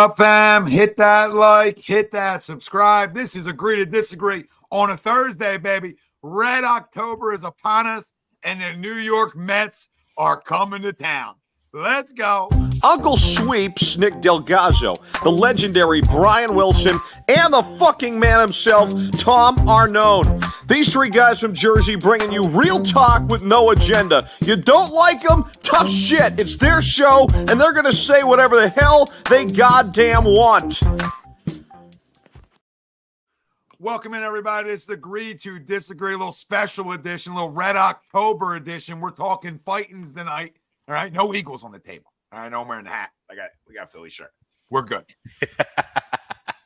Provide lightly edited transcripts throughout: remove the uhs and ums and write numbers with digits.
up, fam? Hit that like, hit that subscribe. This is Agree to Disagree on a Thursday, baby. Red October is upon us, and the New York Mets are coming to town. Let's go. Uncle Sweeps, Nick Delgado, the legendary Brian Wilson, and the fucking man himself, Tom Arnone. These three guys from Jersey bringing you real talk with no agenda. You don't like them? Tough shit. It's their show, and they're going to say whatever the hell they goddamn want. Welcome in, everybody. It's the Agree to Disagree, a little special edition, a little Red October edition. We're talking fightings tonight. All right, no Eagles on the table. All right, no, I'm wearing the hat. We got Philly shirt. We're good.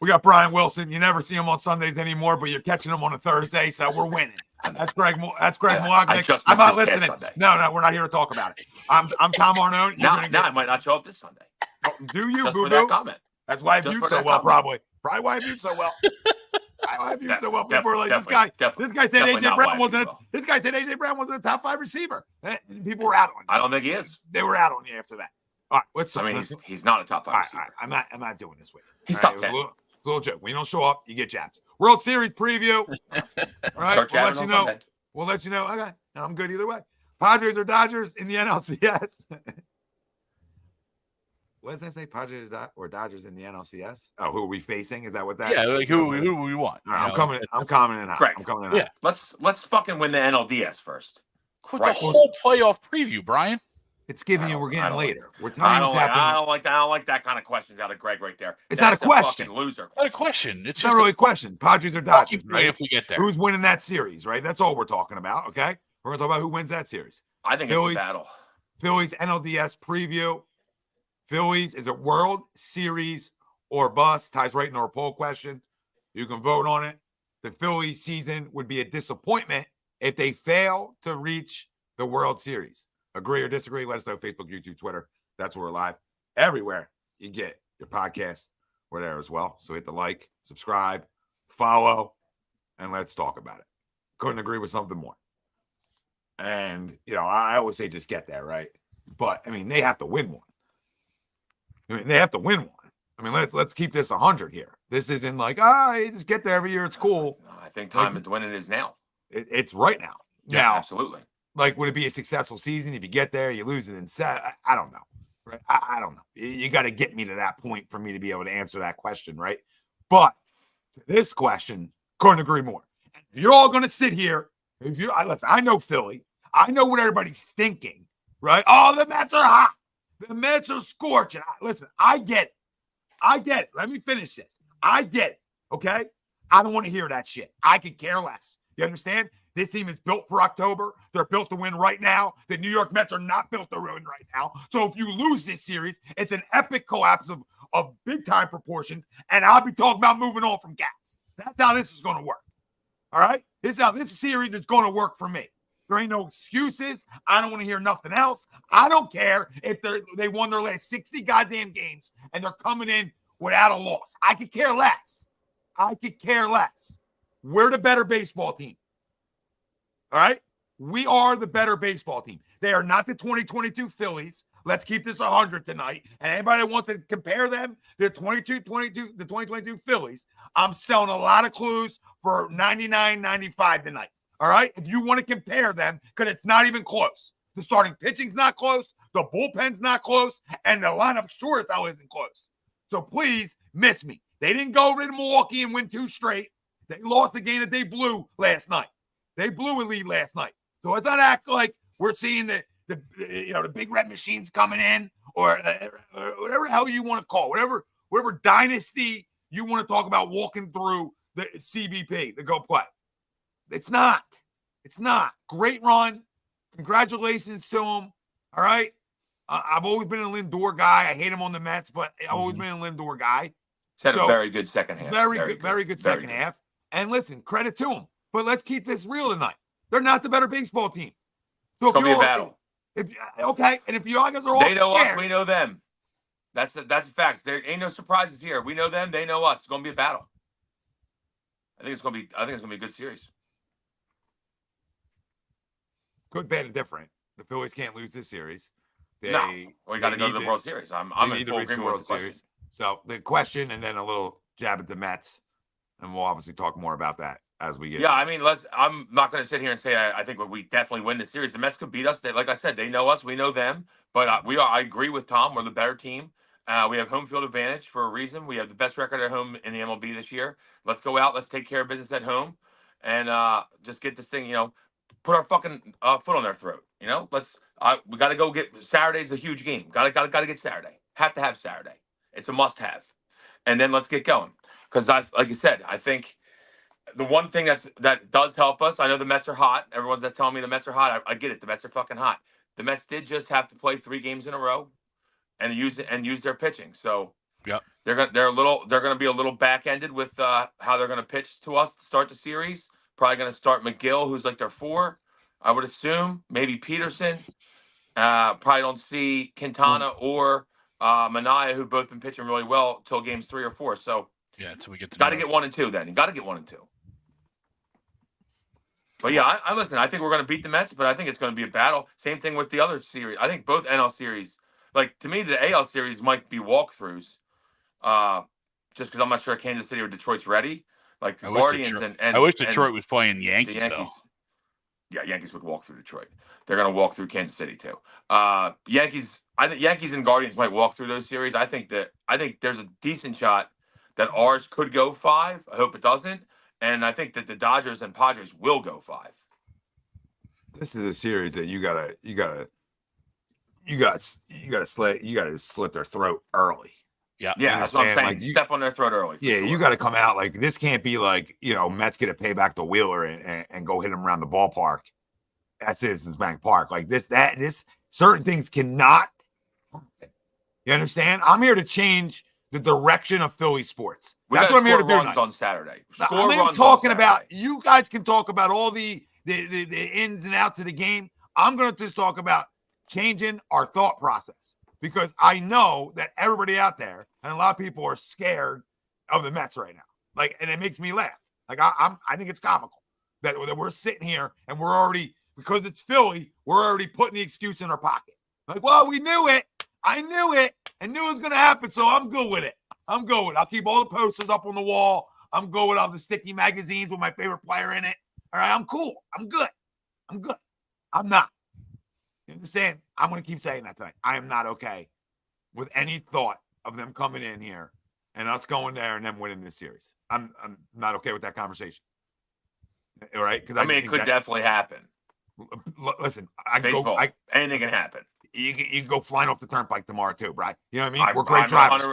We got Brian Wilson. You never see him on Sundays anymore, but you're catching him on a Thursday, so we're winning. That's Greg Milagnick. I'm not listening. No, we're not here to talk about it. I'm Tom Arnone. I might not show up this Sunday. Do you, just boo for that comment. That's why I viewed so well, probably. Probably why I viewed so well. People are like, this guy said AJ Brown wasn't. This guy said AJ Brown wasn't a top 5 receiver. And people were out on you. I don't think he is. They were out on you after that. All right, he's not a top 5 receiver. All right, I'm not doing this with you. He's top 10. It's a little joke. When you don't show up, you get jabs. World Series preview. All right, we'll let you know. Okay, I'm good either way. Padres or Dodgers in the NLCS. What does that say? Padres or Dodgers in the NLCS? Oh, who are we facing? Is that what that? Yeah, like who we want? Right, I'm coming in hot. Correct. I'm coming in hot. Yeah, let's fucking win the NLDS first. What's a whole playoff preview, Brian? It's giving you. We're getting later. We're I don't like that kind of questions out of Greg right there. It's not a question. Loser. It's not a question. It's not really a question. Padres or Dodgers, right? If we get there, who's winning that series, right? That's all we're talking about. Okay, we're gonna talk about who wins that series. I think it's a battle. Phillies NLDS preview. Phillies, is it World Series or bust? Ties right into our poll question. You can vote on it. The Phillies season would be a disappointment if they fail to reach the World Series. Agree or disagree? Let us know. Facebook, YouTube, Twitter. That's where we're live. Everywhere you get your podcast, we're there as well. So hit the like, subscribe, follow, and let's talk about it. Couldn't agree with something more. And, I always say just get there, right? But, they have to win one. They have to win one. Let's keep this 100 here. This isn't like, just get there every year. It's cool. No, I think time to win it is now. It's right now. Yeah, now, absolutely. Would it be a successful season if you get there, you lose it in set? I don't know. Right? I don't know. You got to get me to that point for me to be able to answer that question, right? But to this question, couldn't agree more. If you're all going to sit here, I know Philly. I know what everybody's thinking, right? Oh, the Mets are hot. The Mets are scorching. Listen, I get it. Let me finish this. I get it, okay? I don't want to hear that shit. I could care less. You understand? This team is built for October. They're built to win right now. The New York Mets are not built to win right now. So if you lose this series, it's an epic collapse of big-time proportions, and I'll be talking about moving on from gas. That's how this is going to work, all right? This is how this series is going to work for me. There ain't no excuses. I don't want to hear nothing else. I don't care if they won their last 60 goddamn games and they're coming in without a loss. I could care less. We're the better baseball team. All right? We are the better baseball team. They are not the 2022 Phillies. Let's keep this 100 tonight. And anybody that wants to compare them to the 2022 Phillies, I'm selling a lot of clues for 99.95 tonight. All right? If you want to compare them, because it's not even close. The starting pitching's not close. The bullpen's not close. And the lineup sure as hell isn't close. So please miss me. They didn't go to Milwaukee and win 2 straight. They lost the game that they blew last night. They blew a lead last night. So let's not act like we're seeing the big red machines coming in or whatever the hell you want to call it. Whatever dynasty you want to talk about walking through the CBP to go play. It's not. Great run. Congratulations to him. All right. I've always been a Lindor guy. I hate him on the Mets, but I've always been a Lindor guy. He's had a very good second half. Very good second half. And listen, credit to him. But let's keep this real tonight. They're not the better baseball team. So it's going to be a battle. And if you guys are all they know scared, us, we know them. That's a fact. There ain't no surprises here. We know them, they know us. It's going to be a battle. I think it's going to be a good series. Good, bad, and different. The Phillies can't lose this series. We got to go to the World Series. I'm in full agreement with the question. So the question, and then a little jab at the Mets, and we'll obviously talk more about that as we get. Yeah, I mean, I'm not going to sit here and say I think we definitely win the series. The Mets could beat us. Like I said, they know us, we know them. But I agree with Tom. We're the better team. We have home field advantage for a reason. We have the best record at home in the MLB this year. Let's go out. Let's take care of business at home, and just get this thing. Put our fucking foot on their throat. We got to go get Saturday's a huge game. Got to get Saturday. Have to have Saturday. It's a must-have, and then let's get going. Because like you said, I think the one thing that does help us. I know the Mets are hot. Everyone's telling me the Mets are hot. I get it. The Mets are fucking hot. The Mets did just have to play 3 games in a row, and use their pitching. So Yep. they're gonna be a little back-ended with how they're gonna pitch to us to start the series. Probably gonna start McGill, who's like their 4, I would assume. Maybe Peterson. Probably don't see Quintana or Manaea, who've both been pitching really well till games 3 or 4. So Yeah, until we get to got to get 1 and 2. Then you got to get 1 and 2. But yeah, I listen. I think we're going to beat the Mets, but I think it's going to be a battle. Same thing with the other series. I think both NL series, like to me, the AL series might be walkthroughs. Just because I'm not sure Kansas City or Detroit's ready. Like the Guardians and I wish Detroit was playing Yankees. the Yankees. Though. Yeah, Yankees would walk through Detroit. They're going to walk through Kansas City too. Yankees. I think Yankees and Guardians might walk through those series. I think there's a decent shot that ours could go 5. I hope it doesn't. And I think that the Dodgers and Padres will go 5. This is a series that you gotta slit their throat early. Yeah, that's what I'm saying. Like, Step on their throat early. Yeah, you got to come out like this. Can't be like Mets get a payback to Wheeler and go hit him around the ballpark at Citizens Bank Park. Like this certain things cannot happen. You understand? I'm here to change the direction of Philly sports. That's what I'm here to do runs tonight. on Saturday. I'm even talking about. You guys can talk about all the ins and outs of the game. I'm going to just talk about changing our thought process because I know that everybody out there and a lot of people are scared of the Mets right now. Like, and it makes me laugh. Like I think it's comical that we're sitting here and we're already, because it's Philly, we're already putting the excuse in our pocket. Like, well, we knew it. I knew it. I knew it was going to happen, so I'm good with it. I'm good with it. I'll keep all the posters up on the wall. I'm good with all the sticky magazines with my favorite player in it. All right, I'm cool. I'm good. I'm not. You understand? I'm going to keep saying that tonight. I am not okay with any thought of them coming in here and us going there and them winning this series. I'm not okay with that conversation. All right? Because I mean, it could definitely happen. Listen, Anything can happen. You can go flying off the turnpike tomorrow too, Brian. You know what I mean? We're great drivers.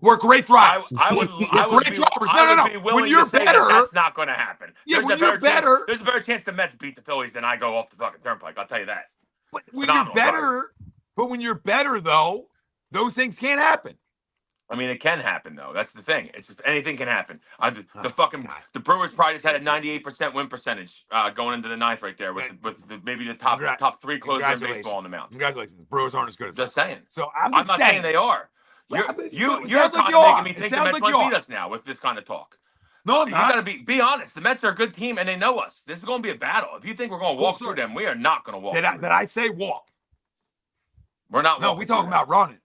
We're great drivers. I would great drivers. No. When you're better, that's not going to happen. Yeah, when you're better, there's a better chance the Mets beat the Phillies than I go off the fucking turnpike. I'll tell you that. But when you're better, though, those things can't happen. I mean, it can happen though. That's the thing. Anything can happen. The Brewers probably just had a 98% win percentage going into the 9th right there with maybe the top 3 closers in baseball on the mound. Congratulations, Brewers aren't as good as just saying. So I'm not saying they are. You're kind of making me think the Mets might beat us now with this kind of talk. No, I'm not. You got to be honest. The Mets are a good team and they know us. This is going to be a battle. If you think we're going to walk through them, we are not going to walk. Did I say walk? We're not. No, we're talking about running.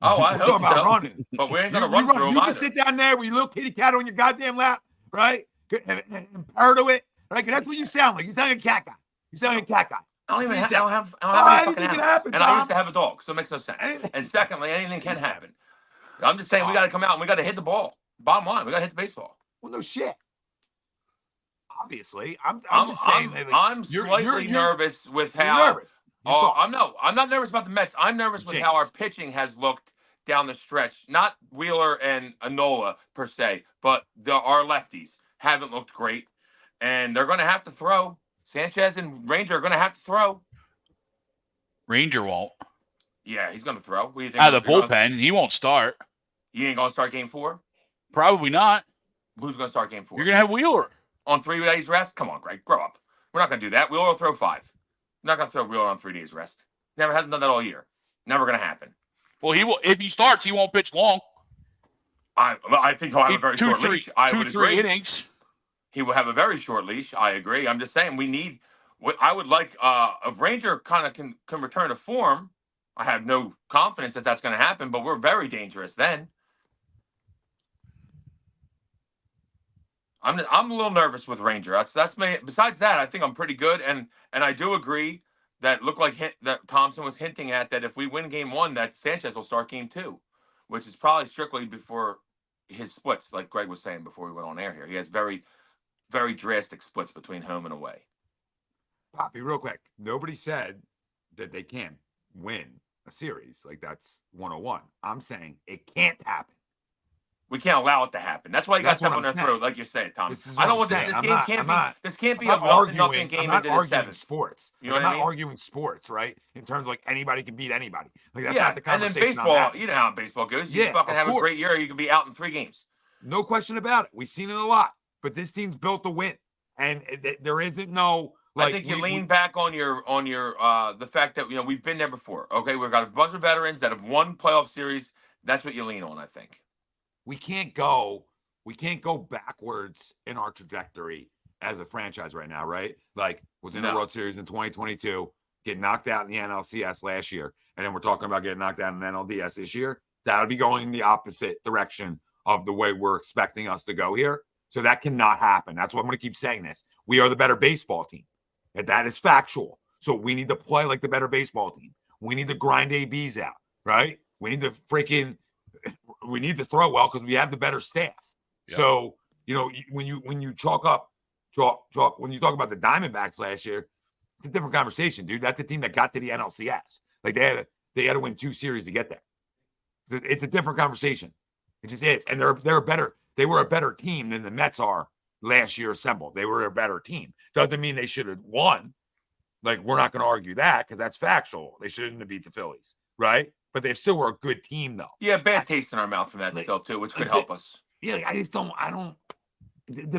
Oh, I hope about running. But we ain't going to run through them You can sit down there with your little kitty cat on your goddamn lap, right? And purr to it. Right? That's what you sound like. You sound like a cat guy. I don't have any fucking happen. And I used to have a dog, so it makes no sense. And secondly, anything can happen. I'm just saying we got to come out and we got to hit the ball. Bottom line, we got to hit the baseball. Well, no shit. Obviously, I'm just saying. I'm slightly nervous with how. You're nervous. I'm not nervous about the Mets. I'm nervous with how our pitching has looked down the stretch. Not Wheeler and Anola per se, but our lefties haven't looked great, and they're going to have to throw. Sanchez and Ranger are going to have to throw. Ranger won't. Yeah, he's going to throw. What do you think? Out of the bullpen, he won't start. He ain't going to start game 4? Probably not. Who's going to start game 4? You're going to have Wheeler. On 3 days rest? Come on, Greg. Grow up. We're not going to do that. Wheeler will throw 5. I'm not going to throw Wheeler on 3 days rest. Hasn't done that all year. Never going to happen. Well, he will. If he starts, he won't pitch long. I think he'll have a very short leash. I would agree. 2-3 innings. He will have a very short leash. I agree. I'm just saying we need. I would like if Ranger kind of can return to form. I have no confidence that that's going to happen, but we're very dangerous then. I'm a little nervous with Ranger. That's me. Besides that, I think I'm pretty good, and I do agree that looked like that Thompson was hinting at that if we win game 1, that Sanchez will start game 2, which is probably strictly before his splits, like Greg was saying before we went on air here. He has very, very drastic splits between home and away. Poppy, real quick. Nobody said that they can't win a series. Like, that's 101. I'm saying it can't happen. We can't allow it to happen. That's why you got to step on their throat, like you said, Tom. I don't want this game can't be. This can't be a nothing game into the 7th. Sports. You know what I mean? mean? I'm not arguing sports, right? In terms of like anybody can beat anybody. Like that's Yeah, not the conversation. And then baseball, you know how baseball goes. You fucking have a great year, you can be out in 3 games. No question about it. We've seen it a lot. But this team's built to win, and there isn't no. Like, I think you lean back on your the fact that we've been there before. Okay, we've got a bunch of veterans that have won playoff series. That's what you lean on, I think. We can't go backwards in our trajectory as a franchise right now, right? Like, was in the World Series in 2022, get knocked out in the NLCS last year, and then we're talking about getting knocked out in NLDS this year. That would be going in the opposite direction of the way we're expecting us to go here. So that cannot happen. That's why I'm going to keep saying this. We are the better baseball team, and that is factual. So we need to play like the better baseball team. We need to grind ABs out, right? We need to throw well because we have the better staff. Yep. So, when you chalk when you talk about the Diamondbacks last year, it's a different conversation, dude. That's a team that got to the NLCS. Like they had to win 2 series to get there. So it's a different conversation. It just is. And they were a better team than the Mets are last year assembled. They were a better team. Doesn't mean they should have won. Like, we're not going to argue that because that's factual. They shouldn't have beat the Phillies, right? But they still were a good team, though. Yeah, bad taste in our mouth from that still, too, which could help us. Yeah, the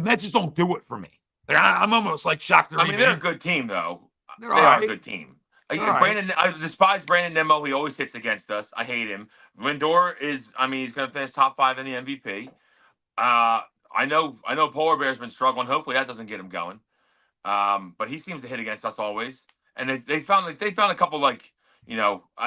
Mets just don't do it for me. Like, I'm almost like shocked. They're a good team, though. They are a good team. I despise Brandon Nimmo. He always hits against us. I hate him. Lindor he's going to finish top 5 in the MVP. I know Polar Bear's been struggling. Hopefully that doesn't get him going. But he seems to hit against us always. And they found a couple I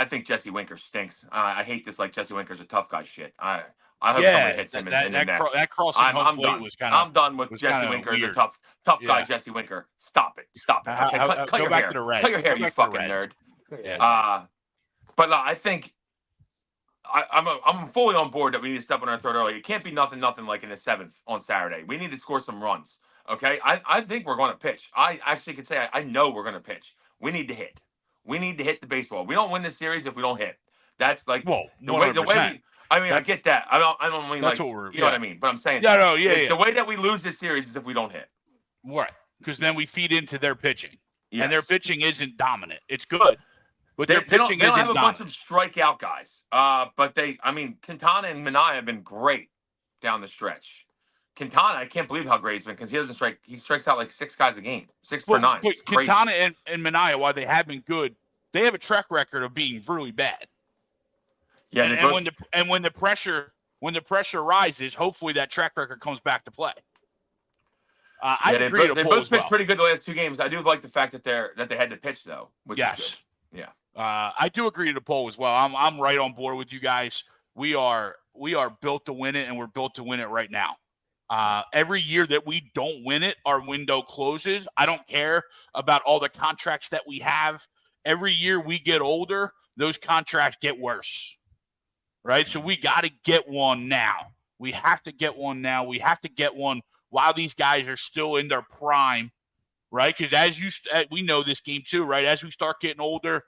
think Jesse Winker stinks. I hate this Jesse Winker's a tough guy shit. I hope somebody hits him in the neck. That crossing home plate was kind of. I'm done with Jesse Winker, the tough guy Jesse Winker. Stop it. Okay, cut your hair. Cut your hair, you fucking nerd. Yeah, but I think I'm fully on board that we need to step on our throat early. It can't be nothing like in the 7th on Saturday. We need to score some runs. Okay, I think we're going to pitch. I actually could say I know we're going to pitch. We need to hit. We need to hit the baseball. We don't win this series if we don't hit. That's the way we. I get that. I don't mean that's what we're, you know what I mean. But I'm saying the way that we lose this series is if we don't hit. Right, because then we feed into their pitching, and their pitching isn't dominant. It's good, but their pitching they don't isn't have a dominant. bunch of strikeout guys. But Quintana and Minaya have been great down the stretch. Quintana, I can't believe how great he's been because he doesn't strike. He strikes out 6 guys a game, 6 for 9. But Quintana and Minaya, while they have been good, they have a track record of being really bad. Yeah, and when the pressure rises, hopefully that track record comes back to play. I agree. They both pitched pretty good the last 2 games. I do like the fact that they had to pitch though. Which is good. Yeah. I do agree to the poll as well. I'm right on board with you guys. We are built to win it, and we're built to win it right now. Every year that we don't win it, our window closes. I don't care about all the contracts that we have. Every year we get older, those contracts get worse. Right? So we got to get one now. We have to get one now. We have to get one while these guys are still in their prime, right? Because we know this game too, right? As we start getting older,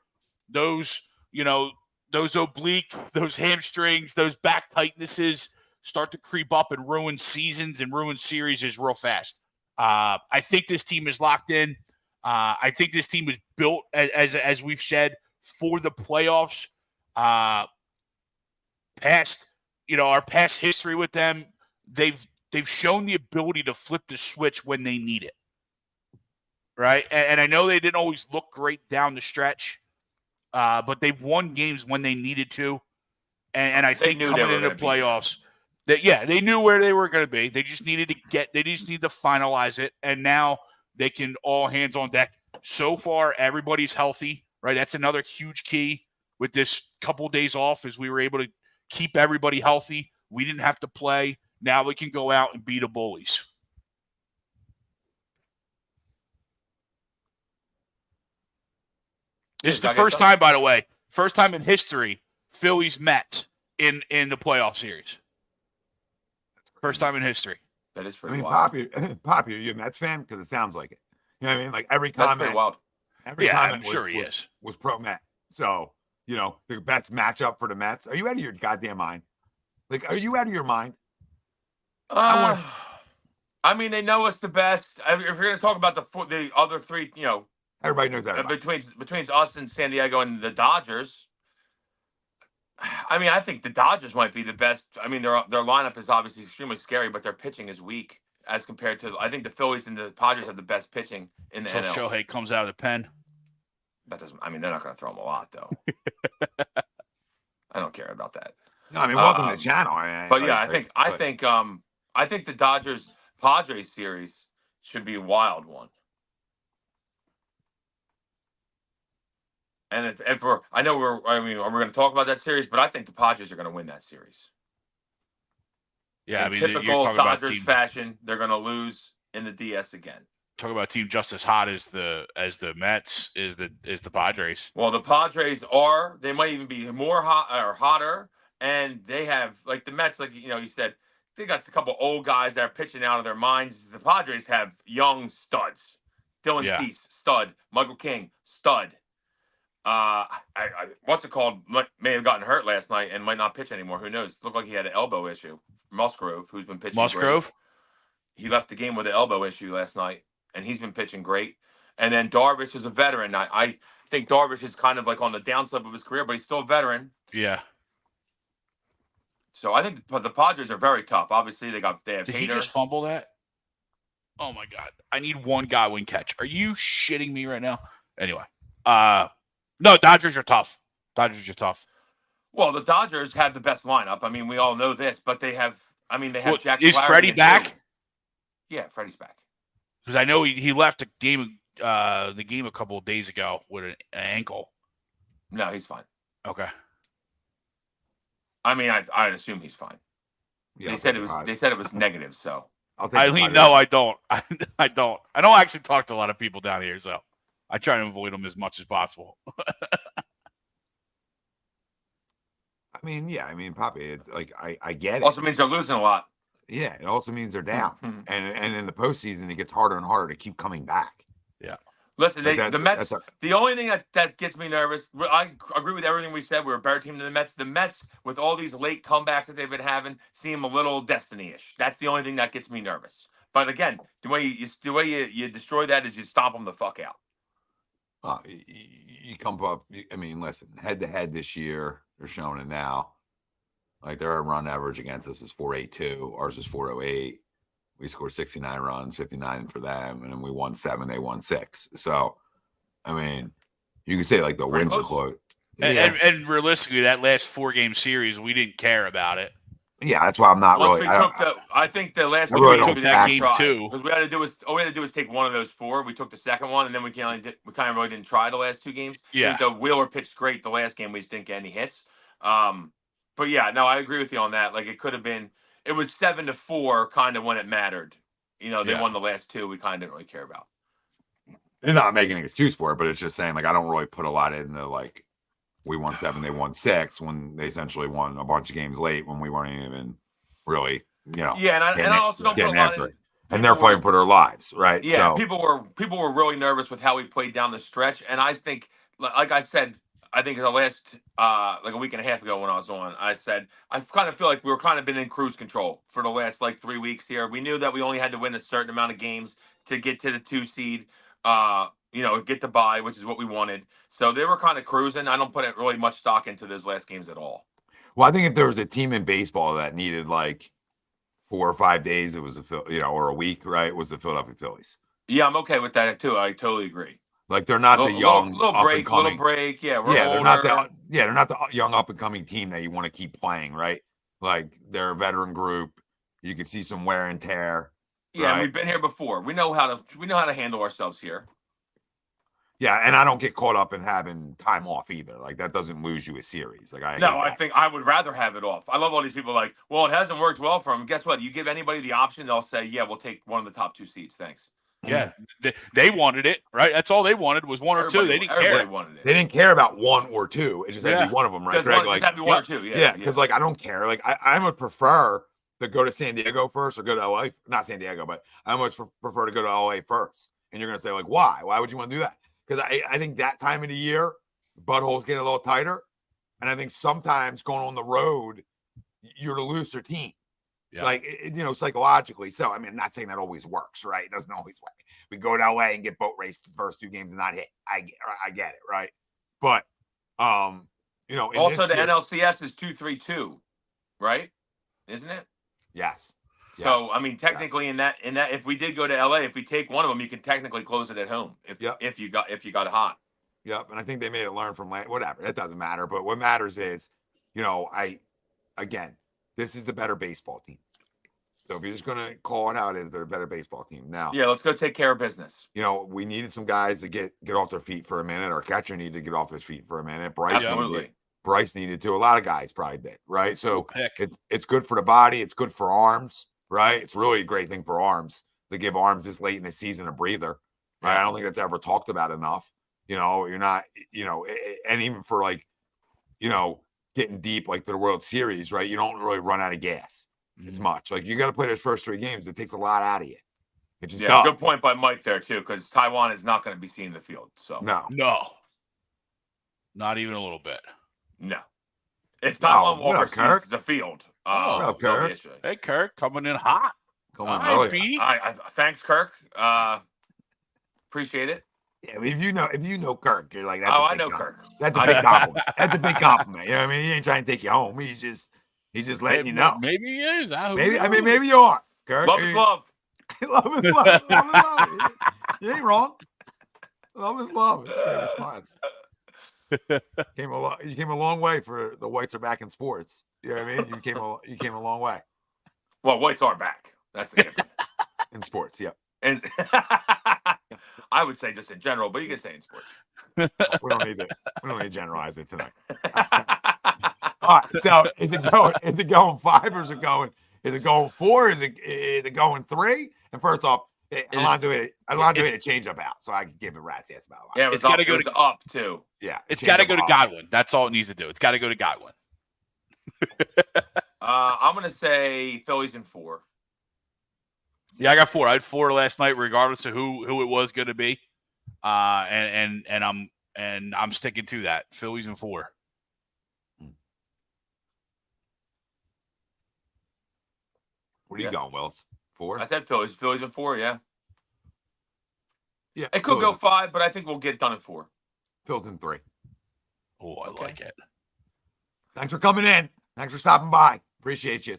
those obliques, those hamstrings, those back tightnesses start to creep up and ruin seasons and ruin series real fast. I think this team is locked in. I think this team is built, as we've said, for the playoffs. Our past history with them, they've shown the ability to flip the switch when they need it, right? And I know they didn't always look great down the stretch, but they've won games when they needed to. And I think coming into the playoffs, they knew where they were going to be. They just needed to finalize it, and now they can all hands on deck. So far, everybody's healthy, right? That's another huge key. with this couple days off is we were able to keep everybody healthy. We didn't have to play. Now we can go out and beat the bullies. This is the first time, by the way, first time in history, Phillies Mets in the playoff series. First time in history. That is pretty wild. wild. Poppy, are you a Mets fan? Because it sounds like it. You know what I mean? Like every That's comment. pretty wild. Every comment I'm sure he is. Was pro Met. So, the best matchup for the Mets. Are you out of your goddamn mind? Like, are you out of your mind? I mean, they know us the best. If you're going to talk about the other three, everybody knows that. Between us and San Diego and the Dodgers, I mean, I think the Dodgers might be the best. I mean, their lineup is obviously extremely scary, but their pitching is weak as compared to. I think the Phillies and the Padres have the best pitching in the NL. Until Shohei comes out of the pen. That doesn't. I mean, they're not going to throw him a lot, though. I don't care about that. No, I mean, welcome to the channel. I think the Dodgers Padres series should be a wild one. And we're going to talk about that series, but I think the Padres are going to win that series. Yeah, typical you're talking Dodgers about fashion, they're going to lose in the DS again. Talk about a team just as hot as the Mets is the Padres. Well, the Padres they might even be more hot or hotter, and they have like the Mets, like you said, they got a couple old guys that are pitching out of their minds. The Padres have young studs. Dylan Cease, stud. Michael King, stud. What's it called? May have gotten hurt last night and might not pitch anymore. Who knows? Looked like he had an elbow issue. Musgrove, who's been pitching. Musgrove? Great. He left the game with an elbow issue last night, and he's been pitching great. And then Darvish is a veteran. I think Darvish is kind of like on the downslope of his career, but he's still a veteran. Yeah. So I think the Padres are very tough. Obviously, they have. Did he just fumble that? Oh my God! I need one Godwin catch. Are you shitting me right now? Anyway, no, Dodgers are tough. Well, the Dodgers have the best lineup. I mean, we all know this, but they have. I mean, they have Jack. Is Freddie back? Yeah, Freddie's back. Because I know he left the game a couple of days ago with an ankle. No, he's fine. Okay. I mean, I'd assume he's fine. Yeah, they said it was negative, so. I don't. I don't actually talk to a lot of people down here, so I try to avoid them as much as possible. I mean, Poppy, it's like I get it. Also means they're losing a lot. Yeah, it also means they're down, and in the postseason, it gets harder and harder to keep coming back. Yeah. Listen, the Mets. The only thing that gets me nervous. I agree with everything we said. We're a better team than the Mets. The Mets, with all these late comebacks that they've been having, seem a little destiny-ish. That's the only thing that gets me nervous. But again, the way you destroy that is you stomp them the fuck out. You come up. I mean, listen, head to head this year, they're showing it now. Like their run average against us is 482. Ours is 408. We scored 69 runs, 59 for them, and then we won 7. They won 6. So, I mean, you can say like the wins are close. And realistically, that last 4-game series, we didn't care about it. Yeah, that's why I'm not really. I think the last we took that game too. Because all we had to do was take one of those 4. We took the second one, and then we kind of really didn't try the last 2 games. Yeah. I think the Wheeler pitched great the last game. We just didn't get any hits. But yeah, no, I agree with you on that. Like it could have been. It was 7-4 kind of when it mattered. They won the last 2. We kind of didn't really care about. They're not making an excuse for it, but it's just saying like I don't really put a lot into like we won 7, they won 6 when they essentially won a bunch of games late when we weren't even really, Yeah, and I also don't put a lot in. And they're fighting for their lives, right? Yeah, so, people were really nervous with how we played down the stretch, and I think, like I said. I think the last, like a week and a half ago when I was on, I said, I kind of feel like we were kind of been in cruise control for the last, 3 weeks here. We knew that we only had to win a certain amount of games to get to the 2 seed, get the bye, which is what we wanted. So they were kind of cruising. I don't put really much stock into those last games at all. Well, I think if there was a team in baseball that needed 4 or 5 days, it was or a week, right? It was the Philadelphia Phillies. Yeah, I'm okay with that too. I totally agree. Like they're not the young little break. Yeah, they're not the young up and coming team that you want to keep playing, right? Like they're a veteran group. You can see some wear and tear. Yeah, right? We've been here before. We know how to handle ourselves here. Yeah, and I don't get caught up in having time off either. Like that doesn't lose you a series. Like I No, hate I that. think I would rather have it off. I love all these people like, well, it hasn't worked well for them. Guess what? You give anybody the option, they'll say, yeah, we'll take one of the top 2 seats. Thanks. Yeah, they wanted it, right? That's all they wanted was one or two. They didn't care. Everybody wanted it. They didn't care about 1 or 2. It just had to be one of them, right? Just, Greg? just have to be 1 or 2. Yeah, because like I don't care. Like I would prefer to go to San Diego first or go to LA. Not San Diego, but I much prefer to go to LA first. And you're gonna say like, why? Why would you want to do that? Because I think that time of the year, buttholes get a little tighter, and I think sometimes going on the road, you're the looser team. Yeah. Like psychologically. So I mean, I'm not saying that always works, right? It doesn't always work. We go to LA and get boat raced the first 2 games and not hit. I get it, right? But also the NLCS is 2-3-2, right? Isn't it? Yes. So I mean, technically, in that, if we did go to LA, if we take one of them, you can technically close it at home. If you got hot. Yep. And I think they made it learn from whatever. That doesn't matter. But what matters is, this is the better baseball team. So if you're just gonna call it how it is, they're a better baseball team now. Yeah, let's go take care of business. We needed some guys to get off their feet for a minute. Our catcher needed to get off his feet for a minute. Bryce needed to. A lot of guys probably did, right? So it's good for the body. It's good for arms, right? It's really a great thing for arms to give arms this late in the season a breather, right? Yeah. I don't think that's ever talked about enough. You're not, and even for getting deep like to the World Series, right? You don't really run out of gas as much. Like you got to play those first 3 games. It takes a lot out of you. It just does. Good point by Mike there too, because Taiwan is not going to be seen in the field. So no, not even a little bit. No. If Taiwan Walker sees the field, Kirk. Hey, Kirk, coming in hot. Come on, thanks, Kirk. Appreciate it. Yeah, if you know Kirk, you're like, I know Kirk. That's a big compliment. That's a big compliment. You know what I mean? He ain't trying to take you home. He's just letting you know. Maybe he is. Maybe you are. Kirk. Love is love. Love is love. Love is love. You ain't wrong. Love is love. It's a great response. You came a long way for the whites are back in sports. You know what I mean? You came a long way. Well, whites are back. That's the difference. In sports, yeah. And I would say just in general, but you can say in sports. We don't need to generalize it tonight. All right. So is it going 5 or is it going 4? Is it going 3? And first off, I want to a change up out so I can give a rat's ass about it. Yeah, it's got to go up too. Yeah, it's got to go to Godwin. That's all it needs to do. It's got to go to Godwin. I'm gonna say Phillies in 4. Yeah, I got 4. I had 4 last night, regardless of who it was going to be. And I'm sticking to that. Phillies in 4. Where are you going, Wells? 4? I said Phillies. Phillies in 4, yeah. Yeah. It could go 5, but I think we'll get it done in 4. Phillies in 3. Oh, I like it. Thanks for coming in. Thanks for stopping by. Appreciate you.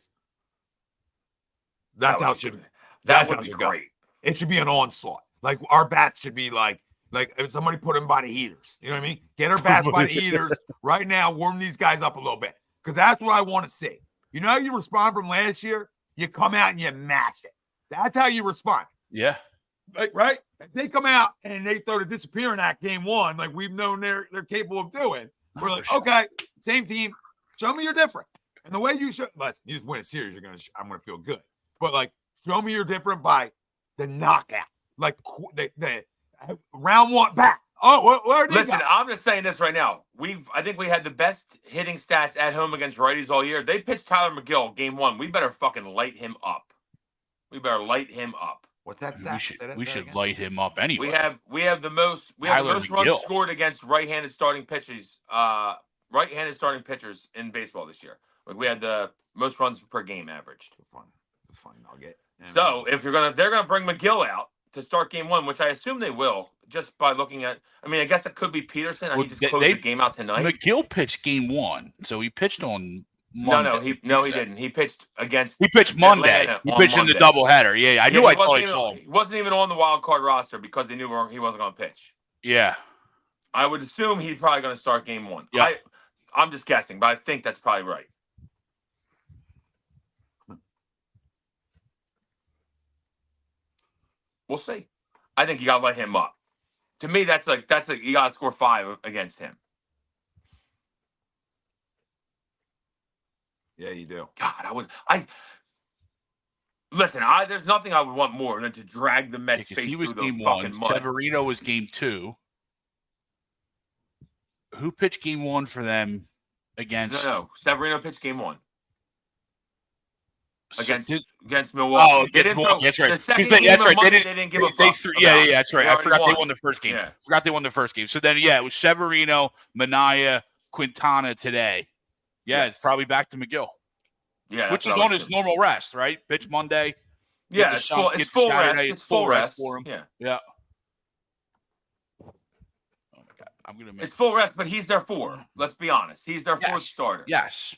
That's how it should be. That would be great. It should be an onslaught. Like our bats should be like if somebody put them by the heaters. You know what I mean? Get our bats by the heaters right now. Warm these guys up a little bit because that's what I want to see. You know how you respond from last year? You come out and you mash it. That's how you respond. Yeah. Right? If they come out and they throw the disappearing act game 1, like we've known they're capable of doing. We're like, okay, same team. Show me you're different. And the way you should, listen, you just win a series, I'm gonna feel good. But like, show me you're different by the knockout, like the round 1 back. Oh, where did listen? I'm just saying this right now. I think we had the best hitting stats at home against righties all year. They pitched Tyler McGill game 1. We better fucking light him up. What's that stat? We should light him up anyway. We have the most runs scored against right-handed starting pitchers. Right-handed starting pitchers in baseball this year. Like we had the most runs per game averaged. It's a fun nugget. So if they're gonna bring McGill out to start game 1, which I assume they will, just by looking at. I mean, I guess it could be Peterson. He just closed the game out tonight. McGill pitched game 1, so he pitched on Monday. No, he didn't. He pitched against. He pitched Monday. He pitched in the doubleheader. Yeah, I knew. I thought I saw him. He wasn't even on the wild card roster because they knew he wasn't going to pitch. Yeah, I would assume he's probably going to start game 1. Yeah. I'm just guessing, but I think that's probably right. We'll see. I think you got to let him up. To me, that's like you got to score 5 against him. Yeah, you do. God, listen. There's nothing I would want more than to drag the Mets Because face he was through the game fucking 1. mud. Severino was game 2. Who pitched game 1 for them against? No. Severino pitched game 1 against Milwaukee. Oh, against Milwaukee. That's right. The second They, game that's of right. Monday, they didn't give a fuck. Yeah, that's right. I forgot won. they won the first game. Yeah. Forgot they won the first game. So then, it was Severino, Minaya, Quintana today. Yeah, Yes. It's probably back to McGill. Yeah, which is on his normal rest, right? Pitch Monday. Yeah, it's full rest. It's full rest for him. Yeah. Oh my God, I'm gonna. It's full rest, but he's their 4. Let's be honest. He's their 4th starter. Yes.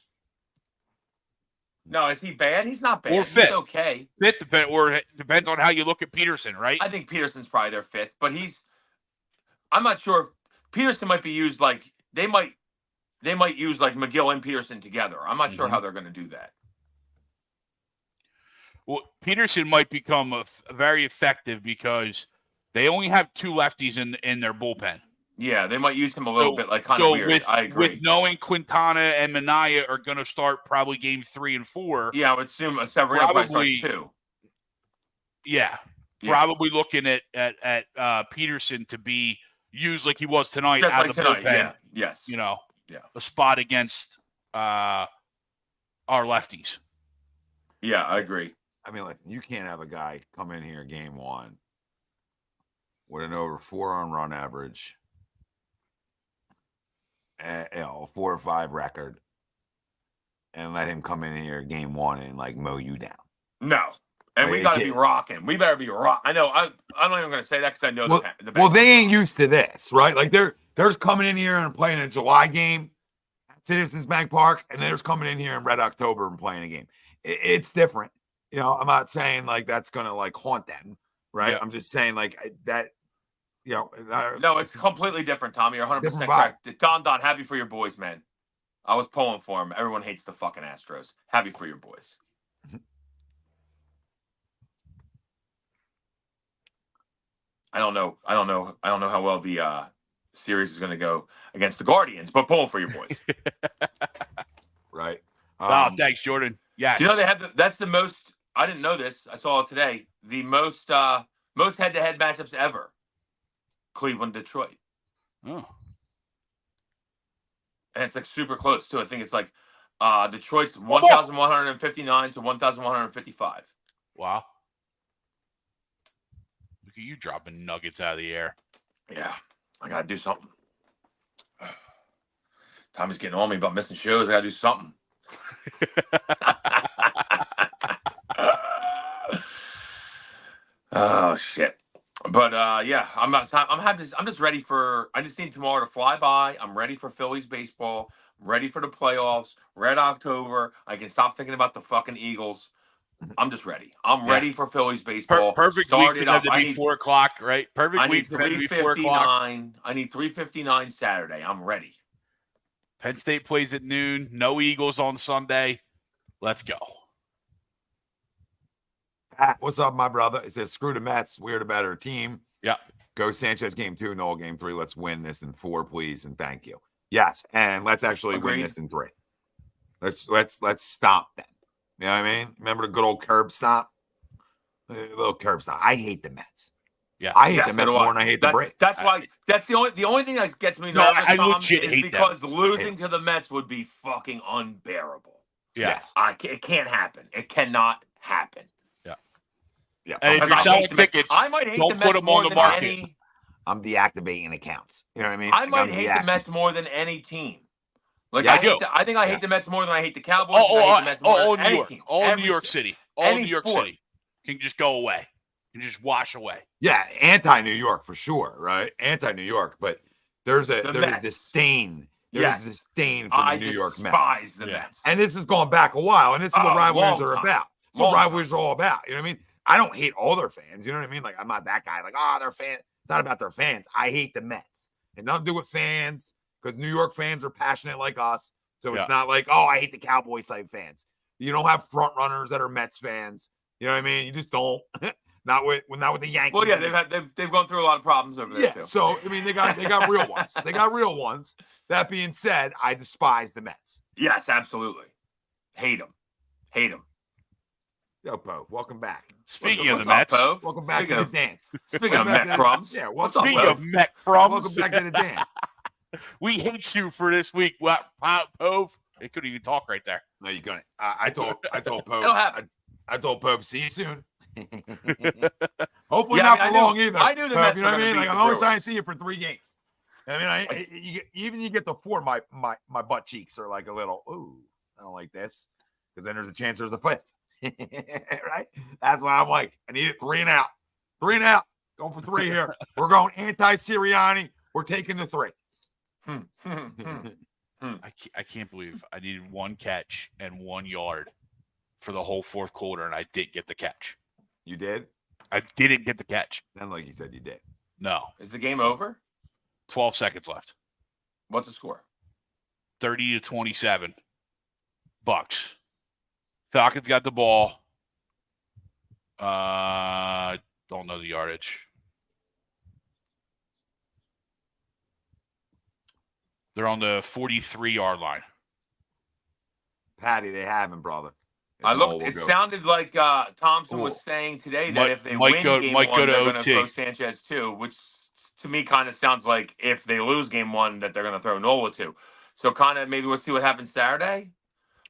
No, is he bad? He's not bad. Or 5th. He's okay. 5th depends on how you look at Peterson, right? I think Peterson's probably their 5th, but I'm not sure if Peterson might be used like they might use like McGill and Peterson together. I'm not sure how they're going to do that. Well, Peterson might become very effective because they only have 2 lefties in their bullpen. Yeah, they might use him a little bit like kind of weird. I agree. With knowing Quintana and Minaya are going to start probably game 3 and 4. Yeah, I would assume Severino probably starts 2. Yeah, probably looking at Peterson to be used like he was tonight just out like of the tonight. bullpen. Yeah. Yes. A spot against our lefties. Yeah, I agree. I mean, like, you can't have a guy come in here game 1 with an over 4 on run average, a 4 or 5 record, and let him come in here game 1 and like mow you down. No, and we got to be rocking. We better be rock. I know. I'm not even going to say that because I know the. Well, they ain't used to this, right? Like they're coming in here and playing a July game at Citizens Bank Park, and they're coming in here in Red October and playing a game. It's different. I'm not saying like that's gonna like haunt them, right? Yeah. I'm just saying like that. No, it's completely different, Tommy. You're 100% correct. Don, happy for your boys, man. I was pulling for them. Everyone hates the fucking Astros. Happy for your boys. I don't know how well the series is going to go against the Guardians, but pulling for your boys. Right. Thanks, Jordan. Yes. They have that's the most. I didn't know this. I saw it today. The most head-to-head matchups ever. Cleveland, Detroit. Oh. And it's like super close too. I think it's like Detroit's 1,159 to 1,155. Wow. Look at you dropping nuggets out of the air. Yeah, I gotta do something. Tommy's getting on me about missing shows. I gotta do something. Oh shit. But I'm just ready for. I just need tomorrow to fly by. I'm ready for Phillies baseball. I'm ready for the playoffs. Red October. I can stop thinking about the fucking Eagles. I'm just ready. I'm ready for Phillies baseball. Perfect week for them to be 4 o'clock, right? Perfect week for them to be 4 o'clock. I need 3:59 Saturday. I'm ready. Penn State plays at noon. No Eagles on Sunday. Let's go. What's up, my brother? It says, screw the Mets. We're the better team. Yeah. Go Sanchez game 2, Noel game 3. Let's win this in 4, please, and thank you. Yes, and let's actually win this in 3. Let's stop them. You know what I mean? Remember the good old curb stop? A little curb stop. I hate the Mets. Yeah, I hate the Mets more than I hate the Braves. That's why. That's the only thing that gets me nervous. I legit hate because losing to the Mets would be fucking unbearable. Yes, it can't happen. It cannot happen. Yeah. And if you're selling tickets, I might hate don't the Mets put them more on the than market. any. I'm deactivating accounts. You know what I mean? I might hate the Mets more than any team. Like Yeah, I think I hate the Mets more than I hate the Cowboys. All New York. Team. All New York City. All New York sport. City can just go away. Can just wash away. Yeah, anti-New York for sure, right? Anti-New York, but there's a disdain. There's a disdain for the New York Mets. I despise the Mets. And this is going back a while, and this is what rivalries are about. This is what rivalries are all about. You know what I mean? I don't hate all their fans. You know what I mean? Like, I'm not that guy. Like, they're fans. It's not about their fans. I hate the Mets. And nothing to do with fans, because New York fans are passionate like us. So it's not like, I hate the Cowboys type fans. You don't have front runners that are Mets fans. You know what I mean? You just don't. Not with the Yankees. Well, yeah, they've gone through a lot of problems over there too. So I mean, they got real ones. They got real ones. That being said, I despise the Mets. Yes, absolutely. Hate them. Yo, Poe, welcome back. Speaking of the What's up, Mets, Poe? Welcome back to the dance. Speaking of Met crumbs. Yeah, what's up, speaking Poe? of Met crumbs, Welcome back to the dance. we hate you for this week. What, Pove? They couldn't even talk right there. No, you're gonna. I told Pope. It'll happen. I told Pope, see you soon. Hopefully Yeah, not I for knew- long either. I knew the Pope, Mets you know were what I gonna mean? beat Like the I'm only Brewers. trying to see you for 3 games. I mean, you get the 4. My butt cheeks are like a little. Ooh, I don't like this because then there's a chance there's a 5th. Right? That's why I'm like, I need it 3 and out. 3 and out. Going for 3 here. We're going anti-Sirianni. We're taking the 3. I can't believe I needed 1 catch and 1 yard for the whole 4th quarter, and I didn't get the catch. You did? I didn't get the catch. Then, like you said, you did. No. Is the game over? 12 seconds left. What's the score? 30-27. Bucks. Falcons got the ball. Don't know the yardage. They're on the 43-yard line. Patty, they haven't, brother. I looked. It sounded like Thompson was saying today that if they win game 1, they're going to throw Sanchez too, which to me kind of sounds like if they lose game 1, that they're going to throw Nola too. So kind of maybe we'll see what happens Saturday.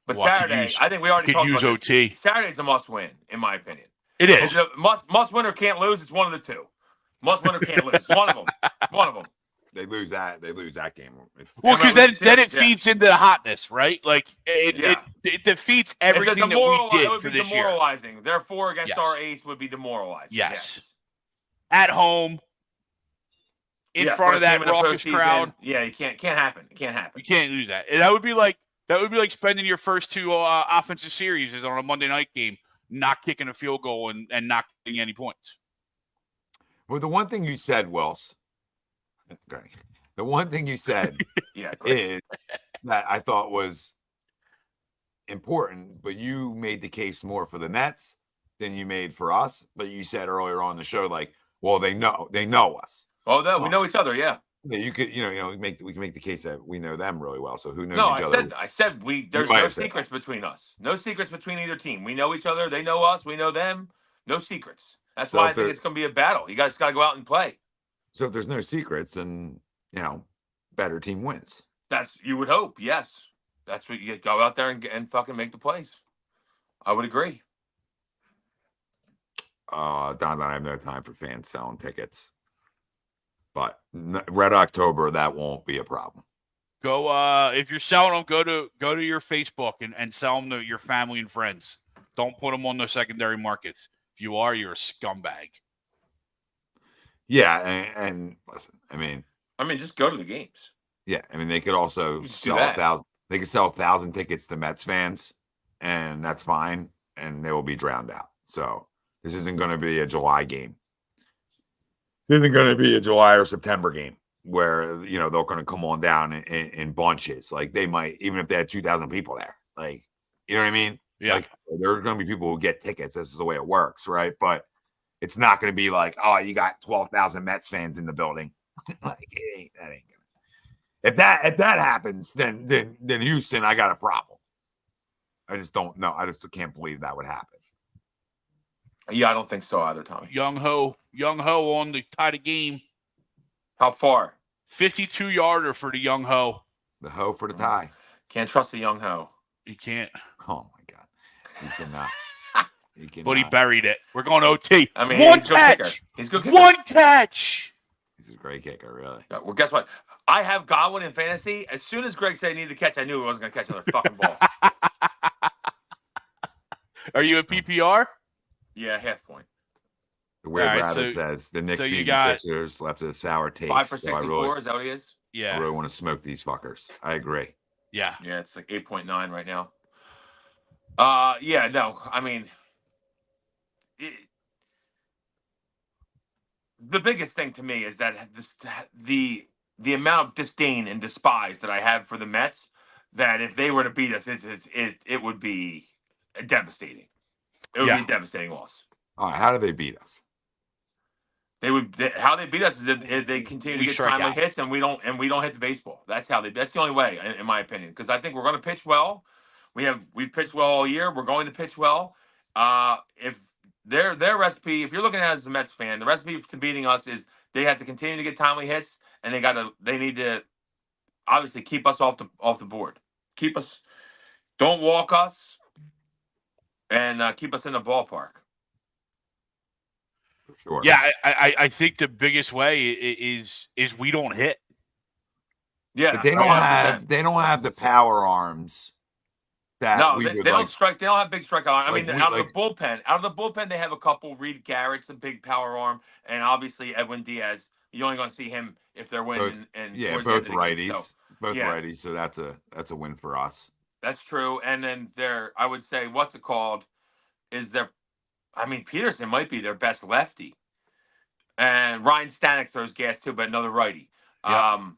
But Saturday, I think we already talked about OT. This. Saturday's a must-win, in my opinion. It is. It's a must-win or can't lose. It's one of the two. Must-win or can't lose. One of them. One of them. They lose that game. Well, because then it feeds into the hotness, right? Like it defeats everything that we did for this year. Demoralizing. Therefore, against our ace would be demoralizing. Yes. At home, in front of that raucous crowd. Yeah, you can't happen. It can't happen. You can't lose that. And that would be like spending your first 2 offensive series on a Monday night game, not kicking a field goal and not getting any points. Well, the one thing you said, Wells. Okay. The one thing you said is that I thought was important, but you made the case more for the Mets than you made for us. But you said earlier on the show, like, well, they know us. Oh, no, we know each other, yeah. Yeah, you could, we can make the case that we know them really well. So who knows each other? I said there's no secrets between us. No secrets between either team. We know each other. They know us. We know them. No secrets. That's why I think it's going to be a battle. You guys got to go out and play. So if there's no secrets, then better team wins. That's you would hope. Yes, that's what you go out there and fucking make the plays. I would agree. Don, I have no time for fans selling tickets, but Red October, that won't be a problem. Go if you're selling them, go to your Facebook and sell them to your family and friends. Don't put them on the secondary markets. If you are, you're a scumbag. Yeah, and listen, I mean, just go to the games. Yeah, I mean, they could also sell 1,000. They could sell 1,000 tickets to Mets fans, and that's fine, and they will be drowned out. So this isn't going to be a July game. This isn't going to be a July or September game where they're going to come on down in bunches. Like they might, even if they had 2,000 people there. Like, you know what I mean? Yeah. Like there are going to be people who get tickets. This is the way it works, right? But it's not going to be like, oh, you got 12,000 Mets fans in the building. Like that ain't gonna. If that happens, then Houston, I got a problem. I just don't know. I just can't believe that would happen. Yeah, I don't think so either, Tommy. Young Ho on the tie the game. How far? 52-yarder for the Young Ho. The Ho for the tie. Can't trust the Young Ho. You can't. Oh my God, you cannot. But he buried it. We're going OT. I mean, one catch. He's a good kicker. One catch. He's a great kicker, really. Yeah, well, guess what? I have Godwin in fantasy. As soon as Greg said he needed to catch, I knew he wasn't going to catch another fucking ball. Are you a PPR? Yeah, half point. The Weird Rabbit says the Knicks beat the Sixers left a sour taste. 5 for 64, is that what he is? Yeah. I really want to smoke these fuckers. I agree. Yeah. Yeah, it's like 8.9 right now. Yeah, no, I mean, the biggest thing to me is that the amount of disdain and despise that I have for the Mets, that if they were to beat us, it would be devastating. It would be a devastating loss. All right, how do they beat us? How they beat us is if they continue to We get strike timely out. hits and we don't hit the baseball. That's the only way, in my opinion. Because I think we're going to pitch well. We've pitched well all year. We're going to pitch well. If their recipe, if you're looking at it as a Mets fan, the recipe to beating us is they have to continue to get timely hits, and they need to obviously keep us off the board. Keep us, don't walk us, and keep us in the ballpark. For sure. Yeah, I think the biggest way is we don't hit. Yeah, But they don't have the power arms that No, we they would don't like. strike. They don't have big strike arm. I Like mean, we- out like- of the bullpen, they have a couple. Reed Garrett's a big power arm, and obviously Edwin Diaz. You're only going to see him if they're winning. And Yeah, towards the end both of the game. righties. So, Both yeah. righties. So that's a win for us. that's true. And then I would say, what's it called? Peterson might be their best lefty, and Ryan Stanek throws gas too, but another righty. Yeah.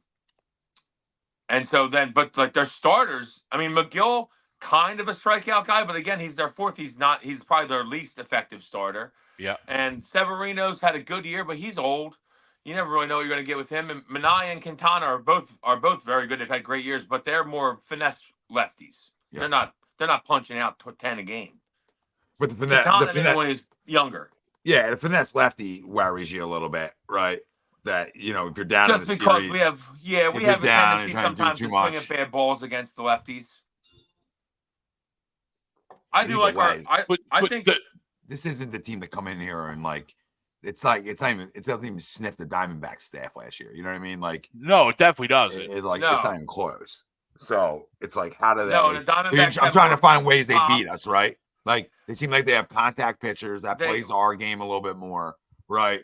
And so then, but like their starters, McGill, kind of a strikeout guy, but again, he's their fourth. He's probably their least effective starter. Yeah. And Severino's had a good year, but he's old. You never really know what you're going to get with him. And Minaya and Quintana are both very good. They've had great years, but they're more finesse lefties. Yeah. They're not punching out 10 a game. But the Quintana finesse, when he's younger. yeah, the finesse lefty worries you a little bit, right? That if you're down Just in the because series, we have you're a down tendency and trying to do sometimes too to swing much. at bad balls against the lefties. I do Either like our. way. I think this isn't the team to come in here and it doesn't even sniff the Diamondback staff last year. You know what I mean? Like No, it definitely doesn't. it's No. not even close. So it's like, how do they? No, the Diamondbacks I'm have trying to more find ways they pop. beat us, right? Like they seem like they have contact pitchers that They- plays our game a little bit more, right?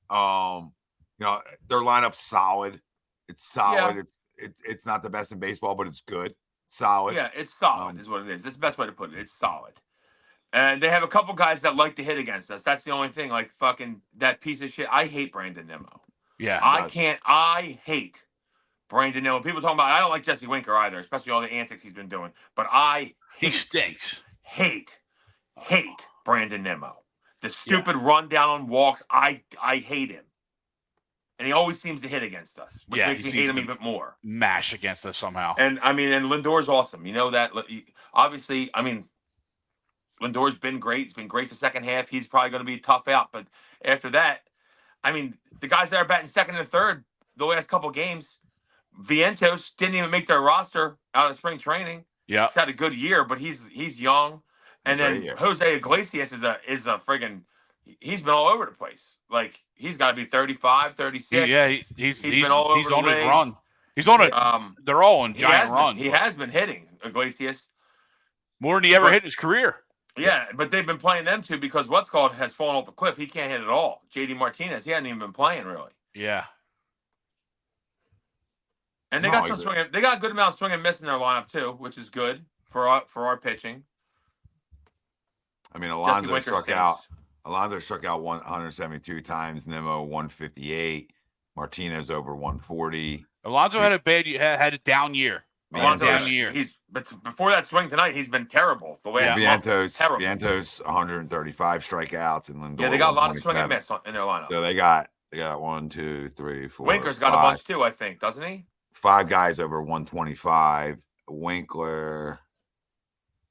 Their lineup's solid. It's solid. Yeah. It's not the best in baseball, but it's good. Solid. Yeah, it's solid is what it is. That's the best way to put it. It's solid. And they have a couple guys that like to hit against us. That's the only thing. Like fucking that piece of shit. I hate Brandon Nimmo. Yeah. I hate Brandon Nimmo. People talking about I don't like Jesse Winker either, especially all the antics he's been doing. But He stinks. hate Brandon Nimmo. The stupid rundown on walks. I hate him. And he always seems to hit against us, which Yeah, makes he me seems hate him to- even more. Mash against us somehow. And and Lindor's awesome. You know that. Obviously, Lindor's been great. He's been great the second half. He's probably going to be tough out. But after that, the guys that are batting second and third the last couple games, Vientos didn't even make their roster out of spring training. Yeah. He's had a good year, but he's young. And Great then year. Jose Iglesias is a friggin' he's been all over the place. Like he's got to be 35, 36. Yeah, he's been all over he's the on his league. run. He's on a. They're all on giant runs. He has been hitting Iglesias. More than he ever But- hit in his career. Yeah, but they've been playing them too because what's called has fallen off the cliff. He can't hit at all. JD Martinez, he hadn't even been playing really. Yeah. And they No, got I some agree. swing. They got a good amount of swing and miss in their lineup too, which is good for our pitching. Jesse Alonso Winker struck stinks. out. Alonso struck out 172 times. Nimmo 158. Martinez over 140. Alonso had a down year. Alonso, Down year. But before that swing tonight, he's been terrible. The last month, terrible. Vientos 135 strikeouts, and Lindor. Yeah, they got a lot of swing and 127. miss in their lineup. So they got 1, 2, 3, 4. Winker's got a bunch too, I think, doesn't he? 5 guys over 125. Winkler.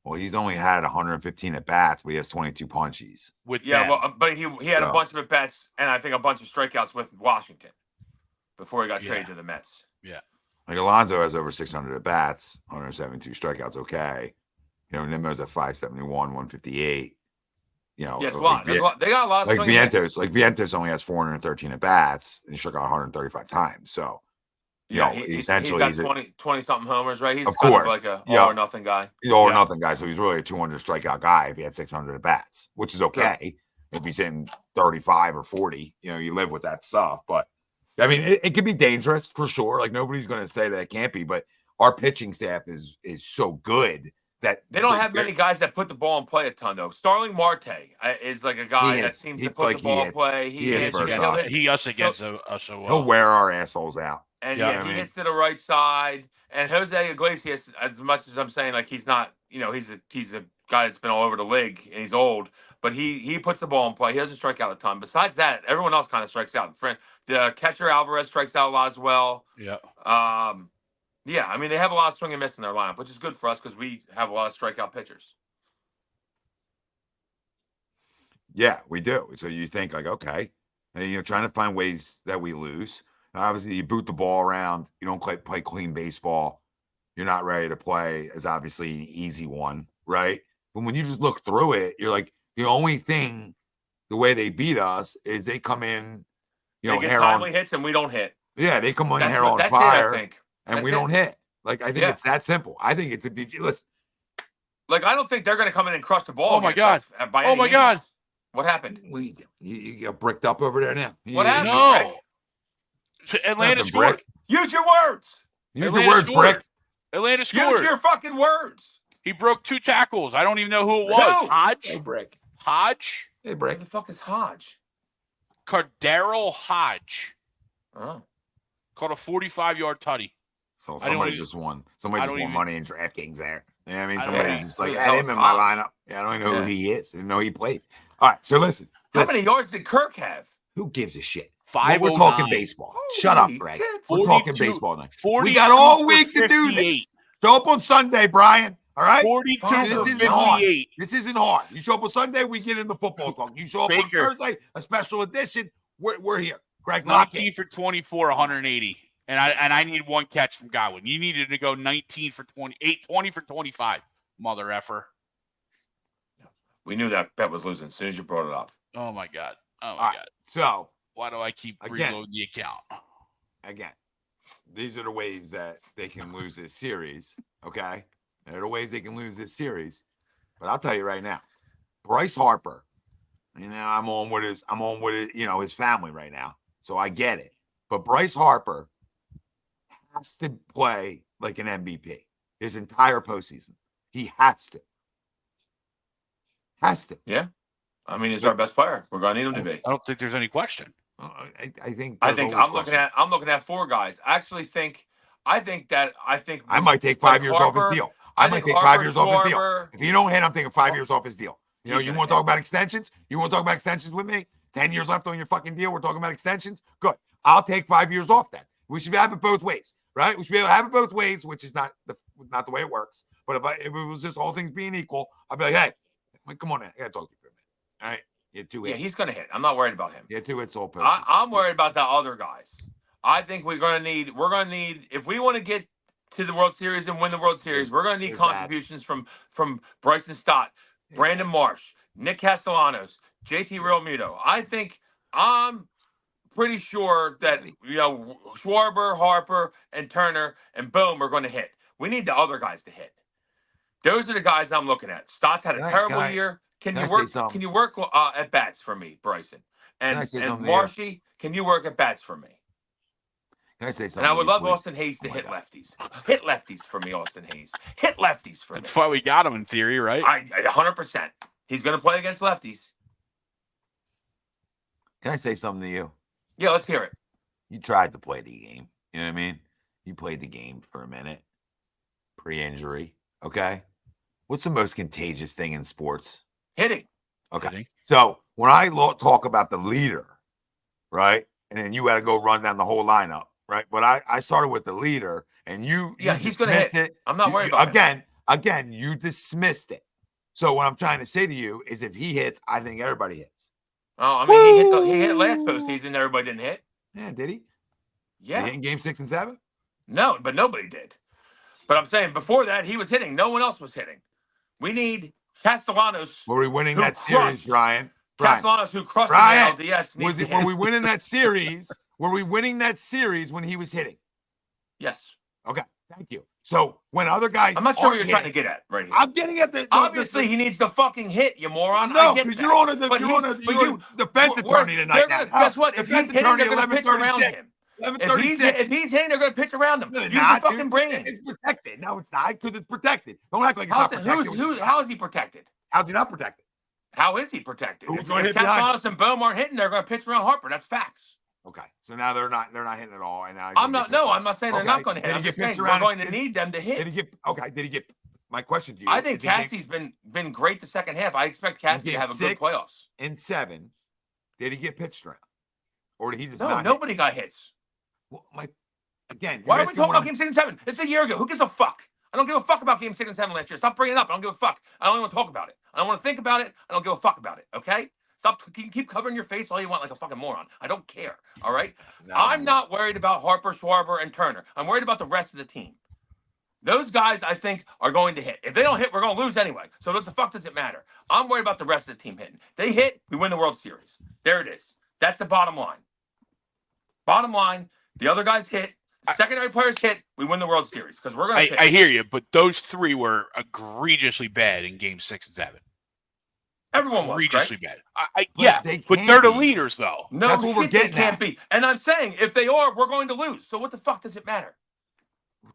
Well, he's only had 115 at bats, but he has 22 punchies. With Yeah, them. well, but he had a So- bunch of at bats and I think a bunch of strikeouts with Washington before he got Yeah. traded to the Mets. Like Alonso has over 600 at bats, 172 strikeouts. Okay, Nimmo's at 571, 158. Yeah, it's a lot. They got a lot of Like swing and miss. Vientos only has 413 at bats, and he struck out 135 times. So Yeah, essentially he's got 20 something homers, right? He's Of kind course. of like a Yeah. all or nothing guy. he's all or Yeah. nothing guy. So he's really a 200 strikeout guy if he had 600 at bats, which is okay. If he's hitting 35 or 40, you live with that stuff. But it can be dangerous for sure. Like nobody's going to say that it can't be, but our pitching staff is so good that They don't have many guys that put the ball in play a ton, though. Starling Marte is like a guy that seems to put the ball in play. he hits hits first against off. it. He us against us so well. He'll wear our assholes out. And Yeah, yeah, I he mean- hits to the right side. And Jose Iglesias, as much as I'm saying, like he's not, he's a guy that's been all over the league and he's old. but he puts the ball in play. He doesn't strike out a ton. Besides that, everyone else kind of strikes out. The catcher Alvarez strikes out a lot as well. Yeah. Yeah, I mean, they have a lot of swing and miss in their lineup, which is good for us because we have a lot of strikeout pitchers. Yeah, we do. So you think like, okay, and, trying to find ways that we lose. Obviously, you boot the ball around. You don't play clean baseball. You're not ready to play as obviously an easy one, right? But when you just look through it, you're like, the only thing, the way they beat us is they come in, they get timely hits and we don't hit. Yeah, they come in hair on fire, I think. And we don't hit. Like, I think it's that simple. I think it's a listen. Like, I don't think they're going to come in and crush the ball. Oh my God! Oh my God! What happened? You got bricked up over there now. What happened? No. Atlanta scored. Brick. Use your words. Use your words, Brick. Atlanta scored. Use your fucking words. He broke 2 tackles. I don't even know who it was. Hodge? Hey, Brick. Hodge? Hey, Brick. Who the fuck is Hodge? Cardero Hodge. Oh. Caught a 45-yard tutty. So somebody just won. Somebody just won money in DraftKings there. Yeah, I mean, somebody's just like, I had him in my lineup. Yeah, I don't even know who he is. I didn't know he played. All right, so listen. How many yards did Kirk have? Who gives a shit? 509. We're talking baseball. Shut up, Greg. We're talking baseball now. 40 we got all week to do this. Show up on Sunday, Brian. All right? 42 this isn't hard. This isn't hard. You show up on Sunday, we get into football talk. You show up on Thursday, a special edition. We're here. Greg, 19 for 24, 180. And I need 1 catch from Godwin. You needed to go 19 for 28, 20 for 25, mother effer. We knew that bet was losing as soon as you brought it up. Oh, my God. Oh, my God. So, why do I keep reloading the account? Again, these are the ways that they can lose this series, okay? They're the ways they can lose this series. But I'll tell you right now, Bryce Harper, I'm on with his his family right now. So I get it. But Bryce Harper has to play like an MVP his entire postseason. He has to. Yeah. I mean, he's our best player. We're going to need him to be. I don't think there's any question. I think I'm looking at 4 guys. I might take 5 years off his deal. I might take 5 years off his deal. If you don't hit, I'm taking 5 years off his deal. You want to talk about extensions? You want to talk about extensions with me? 10 years left on your fucking deal. We're talking about extensions. Good. I'll take 5 years off then. We should have it both ways, right? We should be able to have it both ways, which is not the way it works. But if it was just all things being equal, I'd be like, hey, come on in. I got to talk to you for a minute. All right. You had 2 hits. Yeah, he's going to hit. I'm not worried about him. Yeah, 2 hits all post. I'm worried about the other guys. I think we're going to need, if we want to get to the World Series and win the World Series, we're going to need contributions from Bryson Stott, Brandon Marsh, Nick Castellanos, JT Realmuto. I'm pretty sure that, Schwarber, Harper, and Turner and Bohm are going to hit. We need the other guys to hit. Those are the guys I'm looking at. Stott's had a terrible year. Can you work at bats for me, Bryson? And Marshy, can you work at bats for me? Can I say something? And I would love Austin Hayes to hit lefties. Hit lefties for me, Austin Hayes. Hit lefties for me. That's why we got him in theory, right? 100%. He's going to play against lefties. Can I say something to you? Yeah, let's hear it. You tried to play the game. You know what I mean? You played the game for a minute. Pre-injury. Okay? What's the most contagious thing in sports? Hitting. Okay. Hitting. So when I talk about the leader, right? And then you got to go run down the whole lineup, right? But I started with the leader, and he's going to hit. it. I'm not worried about him. Again, you dismissed it. So what I'm trying to say to you is if he hits, I think everybody hits. Oh, I mean, he hit last postseason. Everybody didn't hit. Yeah, did he? Yeah. Did he hit in game 6 and 7? No, but nobody did. But I'm saying before that, he was hitting. No one else was hitting. We need Castellanos. Were we winning that series, Brian? Castellanos, who crushed the NLDS. Were we winning that series? Were we winning that series when he was hitting? Yes. Okay. Thank you. So when other guys, I'm not sure what you're trying to get at right here. I'm getting at the. Obviously, he needs to fucking hit, you moron. No, because you're on a defense attorney tonight. Guess what? If he's hitting, they're going to pitch around him. If he's hitting, they're going to pitch around him. Use your fucking brain. It's protected. No, it's not, because it's protected. Don't act like it's not protected. How is he protected? How's he not protected? How is he protected? If Castellanos and Bohm aren't hitting, they're going to pitch around Harper. That's facts. Okay, so now they're not hitting at all, and now I'm not saying they're not going to hit. I'm just saying we're going to need them to hit. Did he get my question to you. I think is in game- Cassie's been great the second half. I expect Cassie to game have a good 6 playoffs. and 7. Did he get pitched around, or did he just No, not? nobody got hits. Well, again, Why you're are we asking talking what about Game 6 and 7? It's a year ago. Who gives a fuck? I don't give a fuck about Game 6 and 7 last year. Stop bringing it up. I don't give a fuck. I don't even want to talk about it. I don't want to think about it. I don't give a fuck about it. Okay? Stop. You can keep covering your face all you want like a fucking moron. I don't care. All right? No, I'm not worried about Harper, Schwarber, and Turner. I'm worried about the rest of the team. Those guys, I think, are going to hit. If they don't hit, we're going to lose anyway. So what the fuck does it matter? I'm worried about the rest of the team hitting. They hit, we win the World Series. There it is. That's the bottom line. Bottom line, the other guys hit. The secondary players hit, we win the World Series because we're going to hit. I hear you, but those 3 were egregiously bad in Game 6 and 7. Everyone was egregiously right? bad. They but can't they're the be. leaders, though. No, That's what we're shit, getting they can't at. be. And I'm saying, if they are, we're going to lose. So what the fuck does it matter?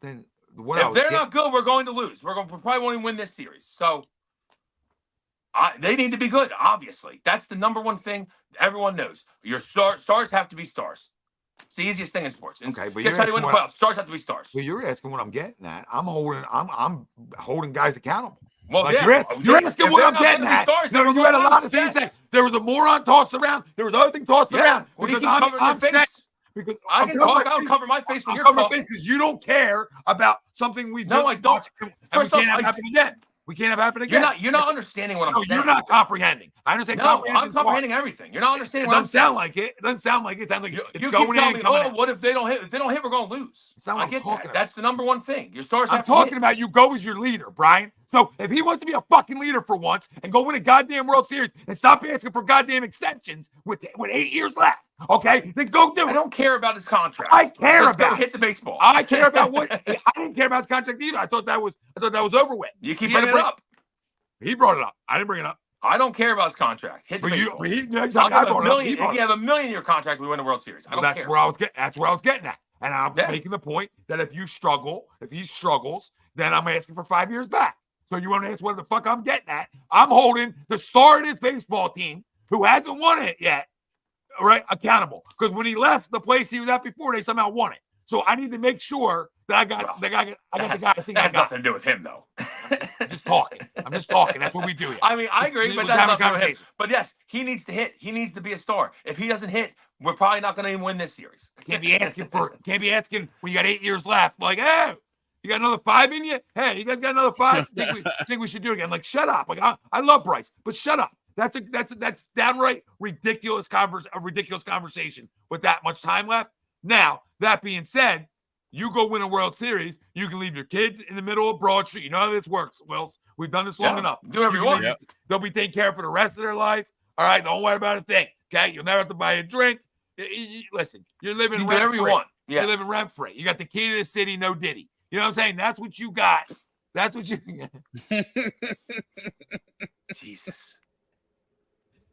Then what If they're not good, we're going to lose. We probably won't even win this series. So they need to be good, obviously. That's the number one thing everyone knows. Your stars have to be stars. It's the easiest thing in sports. Okay, but guess how you win the playoffs? Stars have to be stars. Well, you're asking what I'm getting at. I'm holding guys accountable. Well, Like, yeah. you're asking if what they're I'm not getting gonna be at. stars, No, then you we're had a gonna lot lose. of things. Yes. There was a moron tossed around. There was other thing tossed around. Well, you Because keep covering your face. Because I can talk. I don't cover my face when you're talking. my face because you don't care about something we just No, I don't. watched, and we First off, can't have happen again. We can't have happen again. You're not understanding what I'm saying. You're not comprehending. I understand. No, I'm comprehending everything. You're not understanding It what I'm doesn't saying. sound like it. It doesn't sound like it. It sounds like it's You going keep in telling and me, coming oh, out. what if they don't hit? If they don't hit, we're going to lose. That's not what I I'm get talking that. about. That's the number one thing. Your stars I'm have to talking hit. about you go as your leader, Brian. So if he wants to be a fucking leader for once and go win a goddamn World Series and stop asking for goddamn extensions with 8 years left, okay, then go do it. I don't care about his contract. I care Just go about hit the baseball. I care about what I didn't care about his contract either. I thought that was over with. You keep He had to bringing it up. He brought it up. I didn't bring it up. I don't care about his contract. Hit the But baseball. I I'll give brought a it up. million. He If brought you it up. have $1 million in your contract, we win the World Series. I don't That's care. where I was getting. That's where I was getting at. And I'm Yeah. making the point that if he struggles, then I'm asking for 5 years back. So you want to ask what the fuck I'm getting at? I'm holding the star of this baseball team who hasn't won it yet, all right, accountable. Because when he left the place he was at before, they somehow won it. So I need to make sure that I got the guy. I got the guy. I think That I has got. nothing to do with him, though. I'm just talking. That's what we do here. I mean, I agree, but We're that's having not a to do with him. conversation. But yes, he needs to hit. He needs to be a star. If he doesn't hit, we're probably not going to even win this series. Can't be asking when you got 8 years left. Like, hey, you got another 5 in you? Hey, you guys got another 5? Think we should do it again? Like, shut up. Like, I love Bryce, but shut up. That's downright ridiculous conversation with that much time left. Now, that being said, you go win a World Series, you can leave your kids in the middle of Broad Street. You know how this works, Wills. We've done this long enough. Do whatever you want. They'll be taken care of for the rest of their life. All right, don't worry about a thing. Okay, you'll never have to buy a drink. Listen, you're living You do whatever you rent-free. want. Yeah. You're living rent free. You got the key to the city, no Diddy. You know what I'm saying? That's what you got. That's what you Jesus.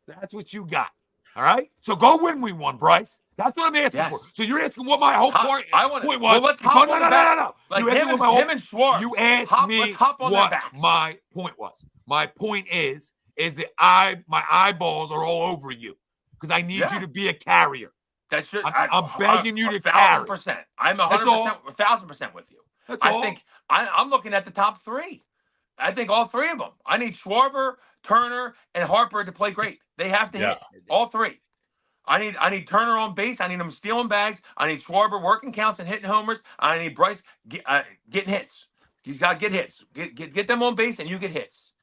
That's what you got. All right. So go win me one, Bryce. That's what I'm asking Yes. for. So you're asking what my whole point I want was. Well, let's hop no, on no, the no, back. no, no. Like You asked me what my him and Schwartz. You asked me let's hop on what their backs. my point was. My point is that my eyeballs are all over you because I need you to be a carrier. That should. I'm begging you to 1,000%. I'm 100%, 1,000% with you. That's all. I think I'm looking at the top 3. I think all 3 of them. I need Schwarber, Turner, and Harper to play great. They have to hit all 3. I need Turner on base. I need him stealing bags. I need Schwarber working counts and hitting homers. I need Bryce getting hits. He's got to get hits. Get them on base, and you get hits.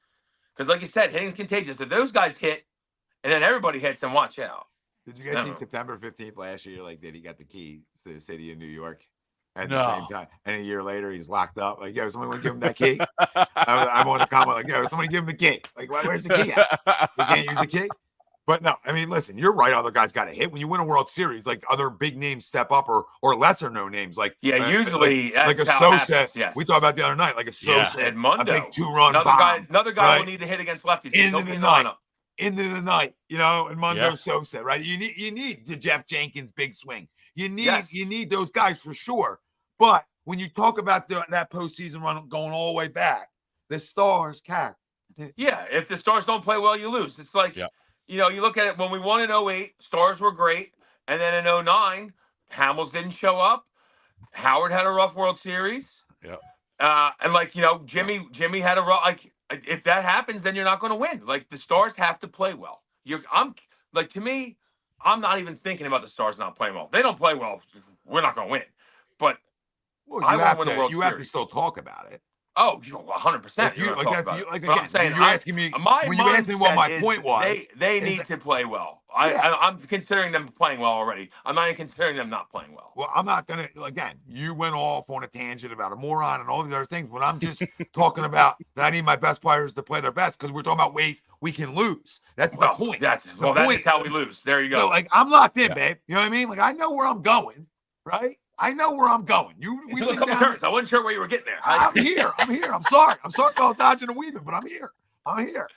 Because, like you said, hitting's contagious. If those guys hit, and then everybody hits, then watch out. Did you guys see September 15th last year? Like, that he got the key to the city of New York at No. the same time, and a year later he's locked up. Like, yo, somebody want to give him that key? I'm on the comment like, yo, somebody give him the key. Like, where's the key at? They can't use the key. But no, I mean, listen, you're right. Other guys got to hit when you win a World Series. Like other big names step up, or lesser known names. Like usually like a that's how it Sosa. happens, yes. We talked about the other night, like a Sosa, And Mundo, a big 2-run another bomb. guy right? will need to hit against lefties. Into He'll be the in night. lineup. Into the night, you know, and Mundo Yeah. Sosa, right? You need the Jeff Jenkins big swing. You Yes. need those guys for sure. But when you talk about that postseason run going all the way back, the stars carry. Yeah, if the Stars don't play well, you lose. It's like, you know, you look at it when we won in 08, Stars were great. And then in 09, Hamels didn't show up. Howard had a rough World Series. Yeah. And Jimmy had a like. If that happens, then you're not going to win. Like the Stars have to play well. To me, I'm not even thinking about the Stars not playing well. If they don't play well, we're not going to win. But I want to win the World Series. You have to still talk about it. Oh, 100%. I'm saying, you're asking me. When you asked me what my point was, they need to play well. I'm considering them playing well already. I'm not even considering them not playing well. Well, I'm not gonna. Again, you went off on a tangent about a moron and all these other things. When I'm just talking about that, I need my best players to play their best because we're talking about ways we can lose. That's the point. That's how we lose. There you go. So, I'm locked in, babe. You know what I mean? I know where I'm going, right? I know where I'm going. We took a couple turns. I wasn't sure where you were getting there. I'm here. I'm sorry. I'm sorry about dodging and weaving, but I'm here.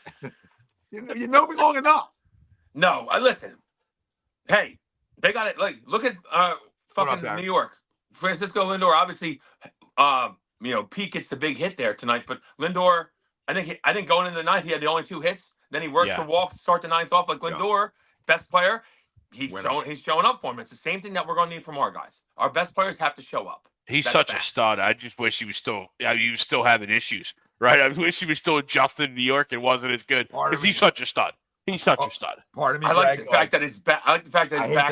You know me long enough. No, listen. Hey, they got it. Look at fucking New York. Francisco Lindor, obviously, Pete gets the big hit there tonight, but Lindor, I think going into the ninth, he had the only 2 hits. Then he worked for walk to start the ninth off. Lindor, best player. He's showing up for him. It's the same thing that we're going to need from our guys. Our best players have to show up. He's such a stud. I just wish he was still having issues, right? I wish he was still adjusting in New York and wasn't as good because he's such a stud. He's such a stud. Pardon me. I like the fact that his back's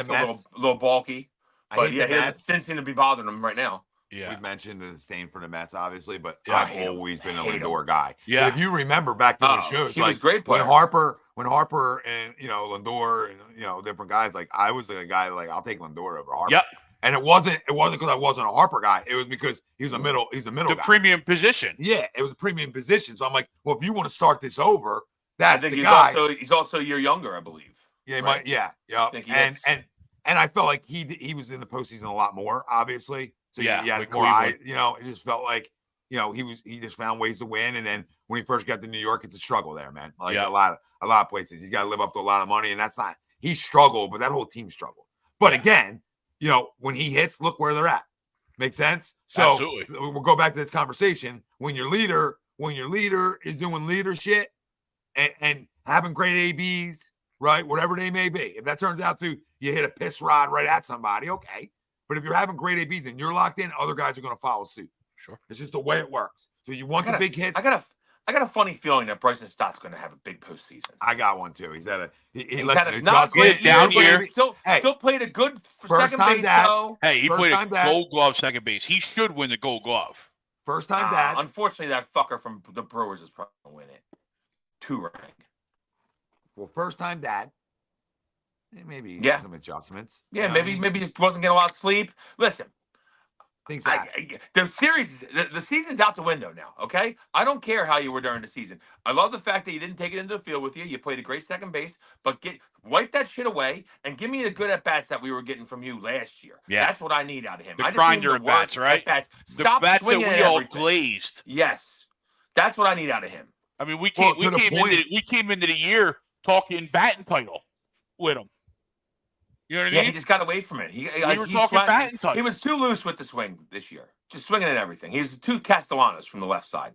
a little bulky, but he didn't seem to be bothering him right now. Yeah, we've mentioned the disdain for the Mets, obviously, but Yeah, I've always been a Lindor guy. Yeah. But if you remember back to the shows, he was a great player. When Harper and Lindor and different guys, I was a guy I'll take Lindor over Harper. Yep. And it wasn't because I wasn't a Harper guy. It was because he's a middle guy. Premium position. Yeah, it was a premium position. So I'm like, well, if you want to start this over, that's I think the guy. He's also a year younger, I believe. Yeah, right? yeah. And I felt like he was in the postseason a lot more, obviously. So he had more eyes. It just felt like he just found ways to win. And then when he first got to New York, it's a struggle there, man. A lot of places he's got to live up to a lot of money, and that's not. He struggled, but that whole team struggled. But again, when he hits, look where they're at. Make sense? So absolutely. We'll go back to this conversation. When your leader is doing leader shit and having great ABs, right? Whatever they may be. If that turns out to you hit a piss rod right at somebody, okay. But if you're having great ABs and you're locked in, other guys are going to follow suit. Sure. It's just the way it works. So you want the big hits. I got a funny feeling that Bryson Stott's going to have a big postseason. I got one too. He's had a not great down year. Still played a good second base though. Hey, he played a Gold Glove second base. He should win the Gold Glove. First time dad. Unfortunately, that fucker from the Brewers is probably going to win it. 2 rank. Well, first time dad. Maybe some adjustments. Yeah, maybe just wasn't getting a lot of sleep. Listen, the season's out the window now, okay? I don't care how you were during the season. I love the fact that you didn't take it into the field with you. You played a great second base, but wipe that shit away and give me the good at-bats that we were getting from you last year. Yeah. That's what I need out of him. The grinder at-bats, right? Stop the bats swinging that we all glazed. Yes. That's what I need out of him. I mean, we came into the year talking batting title with him. You know what I mean? He just got away from it. We were talking batting title. He was too loose with the swing this year, just swinging at everything. He was too Castellanos from the left side.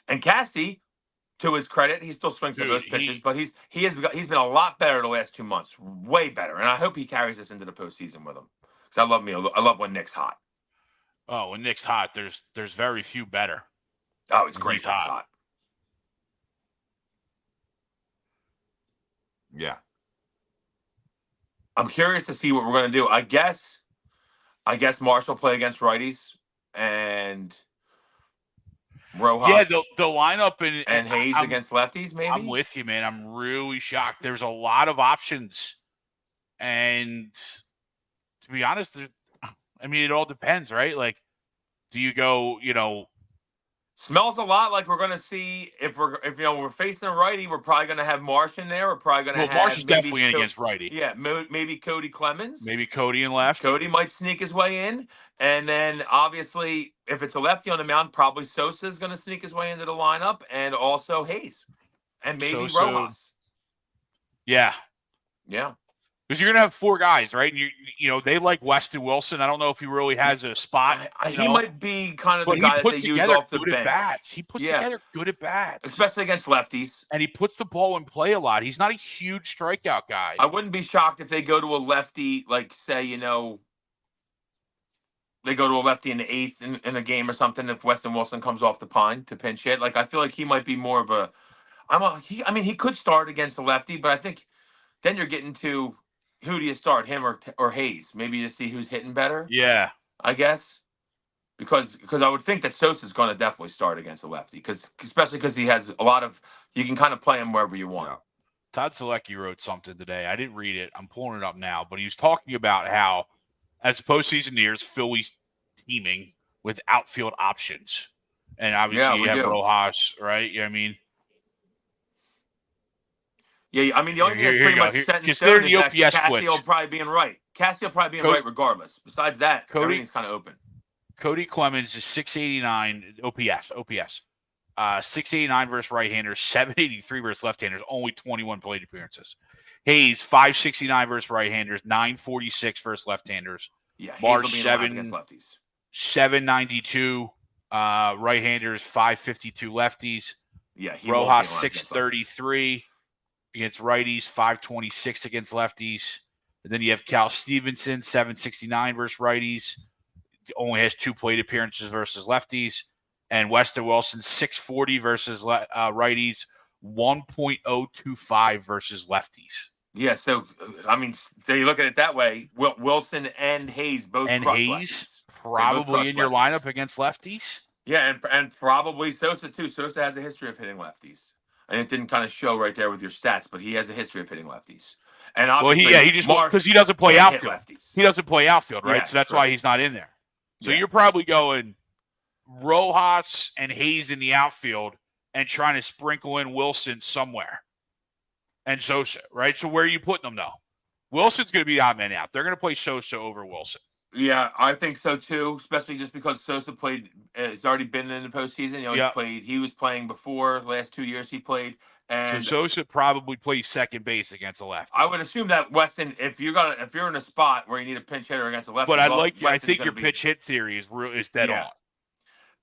And Casty, to his credit, he still swings at those pitches, but he's been a lot better the last 2 months, way better. And I hope he carries us into the postseason with him, because I love when Nick's hot. Oh, when Nick's hot, there's very few better. Oh, he's great. He's hot. Yeah. I'm curious to see what we're going to do. I guess Marshall play against righties and Rojas. Yeah, the lineup and Hayes against lefties. Maybe I'm with you, man. I'm really shocked. There's a lot of options, and to be honest, it all depends, right? Do you go, Smells a lot like we're going to see if we're facing a righty, we're probably going to have Marsh in there. We're probably going to have Marsh is definitely in against righty. Yeah, maybe Cody Clemens. Maybe Cody in left. Cody might sneak his way in, and then obviously if it's a lefty on the mound, probably Sosa is going to sneak his way into the lineup, and also Hayes, and maybe Rojas. Yeah. Because you're gonna have 4 guys, right? And they like Weston Wilson. I don't know if he really has a spot. He might be kind of the guy that they use off the bench. At bats. He puts together good at bats, especially against lefties. And he puts the ball in play a lot. He's not a huge strikeout guy. I wouldn't be shocked if they go to a lefty, like say, they go to a lefty in the 8th in a game or something if Weston Wilson comes off the pine to pinch hit. Like I feel like he might be more of a. I mean, he could start against the lefty, but I think then you're getting to who do you start, him or Hayes? Maybe to see who's hitting better. Yeah. I guess because I would think that Sosa's going to definitely start against the lefty especially because he has a lot of you can kind of play him wherever you want. Yeah. Todd Selecki wrote something today. I didn't read it. I'm pulling it up now, but he was talking about how, as the postseason nears, Phillies teaming with outfield options, and obviously you have Rojas, right? You know what I mean? Yeah, I mean the only thing that's pretty much set in stone is that Castillo will probably be in right. Castillo probably being right regardless. Besides that, everything's kind of open. Cody Clemens is 689 OPS. 689 versus right-handers, 783 versus left-handers, only 21 plate appearances. Hayes, 569 versus right-handers, 946 versus left-handers. Yeah, Marsh, 792 right-handers, 552 lefties. Yeah, Rojas, 633 against righties, 526 against lefties. And then you have Cal Stevenson, 769 versus righties, only has 2 plate appearances versus lefties. And Weston Wilson, 640 versus righties, 1.025 versus lefties. Yeah, so, I mean, so you look at it that way, Wilson and Hayes both and Hayes lefties. Probably in your lineup against lefties? Yeah, and probably Sosa, too. Sosa has a history of hitting lefties. And it didn't kind of show right there with your stats, but he has a history of hitting lefties. And obviously, he just because he doesn't play outfield. He doesn't play outfield, right? Yeah, so that's why he's not in there. So you're probably going Rojas and Hayes in the outfield and trying to sprinkle in Wilson somewhere. And Sosa, right? So where are you putting them, though? Wilson's going to be odd man out. They're going to play Sosa over Wilson. Yeah, I think so, too, especially just because Sosa has already been in the postseason. He was playing before. Last 2 years he played. And so Sosa probably plays second base against the left. I would assume that Weston, if you're in a spot where you need a pinch hitter against a lefty, but I think your pitch hit theory is dead on.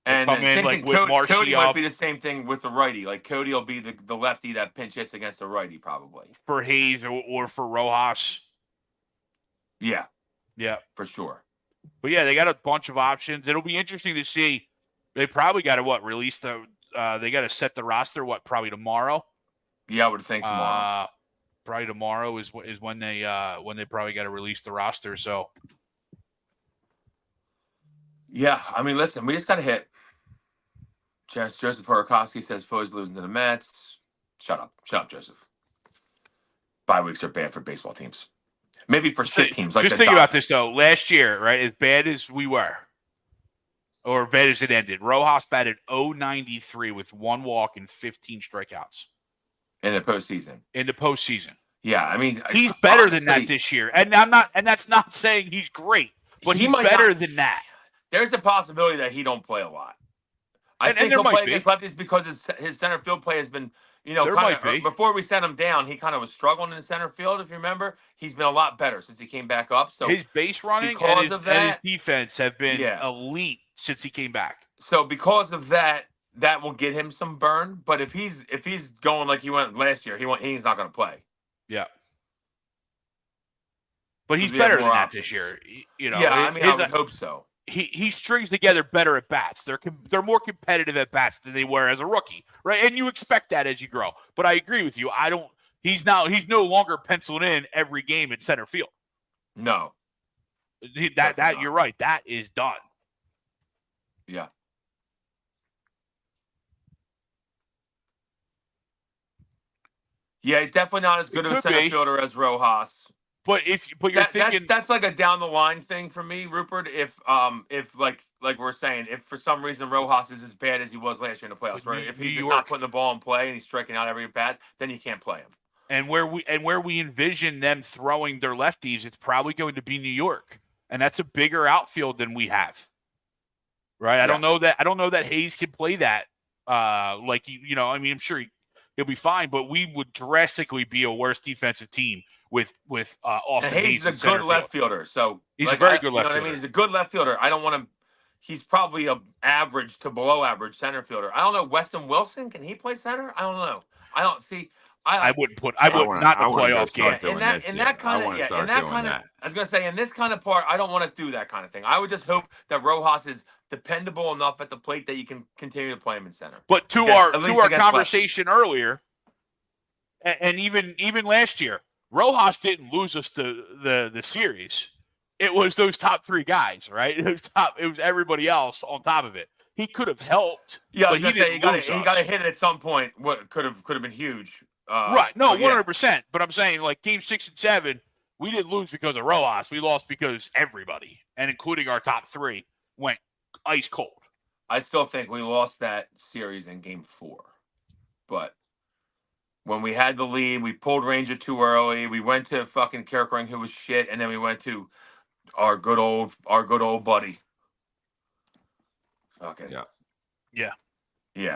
And same thing, Cody might be the same thing with the righty. Like Cody will be the lefty that pinch hits against the righty, probably for Hayes or for Rojas. Yeah, for sure. But yeah, they got a bunch of options. It'll be interesting to see. They probably got to release the. They got to set the roster. Probably tomorrow. Yeah, I would think tomorrow. Probably tomorrow is when they probably got to release the roster. So. Yeah, I mean, listen, we just got to hit. Joseph Horakowski says Phillies losing to the Mets. Shut up, Joseph. Bye weeks are bad for baseball teams. Maybe for shit teams. Like just think about this though. Last year, right, as bad as we were, or bad as it ended, Rojas batted .093 with 1 walk and 15 strikeouts in the postseason. Yeah, I mean, he's better than that this year, and that's not saying he's great, but he's better than that. There's a possibility that he don't play a lot. I think he'll play against lefties because his center field play has been, before we sent him down, he kind of was struggling in the center field, if you remember. He's been a lot better since he came back up. So his base running and his defense have been elite since he came back. So because of that will get him some burn. But if he's going like he went last year, he's not going to play. Yeah. But he's better than that this year. I would hope so. He strings together better at bats. They're more competitive at bats than they were as a rookie, right? And you expect that as you grow. But I agree with you. He's no longer penciled in every game in center field. No. That you're right. That is done. Yeah. Yeah, definitely not as good of a center fielder as Rojas. But you're thinking that's like a down the line thing for me, Rupert. If like we're saying, if for some reason Rojas is as bad as he was last year in the playoffs, right? If he's just not putting the ball in play and he's striking out every bat, then you can't play him. And where we envision them throwing their lefties, it's probably going to be New York, and that's a bigger outfield than we have. Right? Yeah. I don't know that Hayes can play that. I'm sure he'll be fine, but we would drastically be a worse defensive team with Austin Hayes. He's a good left fielder, so he's a very good left fielder. I mean, he's a good left fielder. I don't want to. He's probably a average to below average center fielder. I don't know. Weston Wilson, can he play center? I don't know. I don't see. I wouldn't put. I would not in a playoff game. In that kind of, I was gonna say in this kind of part, I don't want to do that kind of thing. I would just hope that Rojas is dependable enough at the plate that you can continue to play him in center. But to our conversation earlier, and even last year, Rojas didn't lose us the series. It was those top three guys, right? It was everybody else on top of it. He could have helped. Yeah, but he got to hit it at some point. What could have been huge. Right? No, 100%. But I'm saying, like, game 6 and 7, we didn't lose because of Rojas. We lost because everybody, and including our top three, went ice cold. I still think we lost that series in game 4, but when we had the lead, we pulled Ranger too early. We went to fucking Kerkering, who was shit, and then we went to our good old buddy. Okay. Yeah.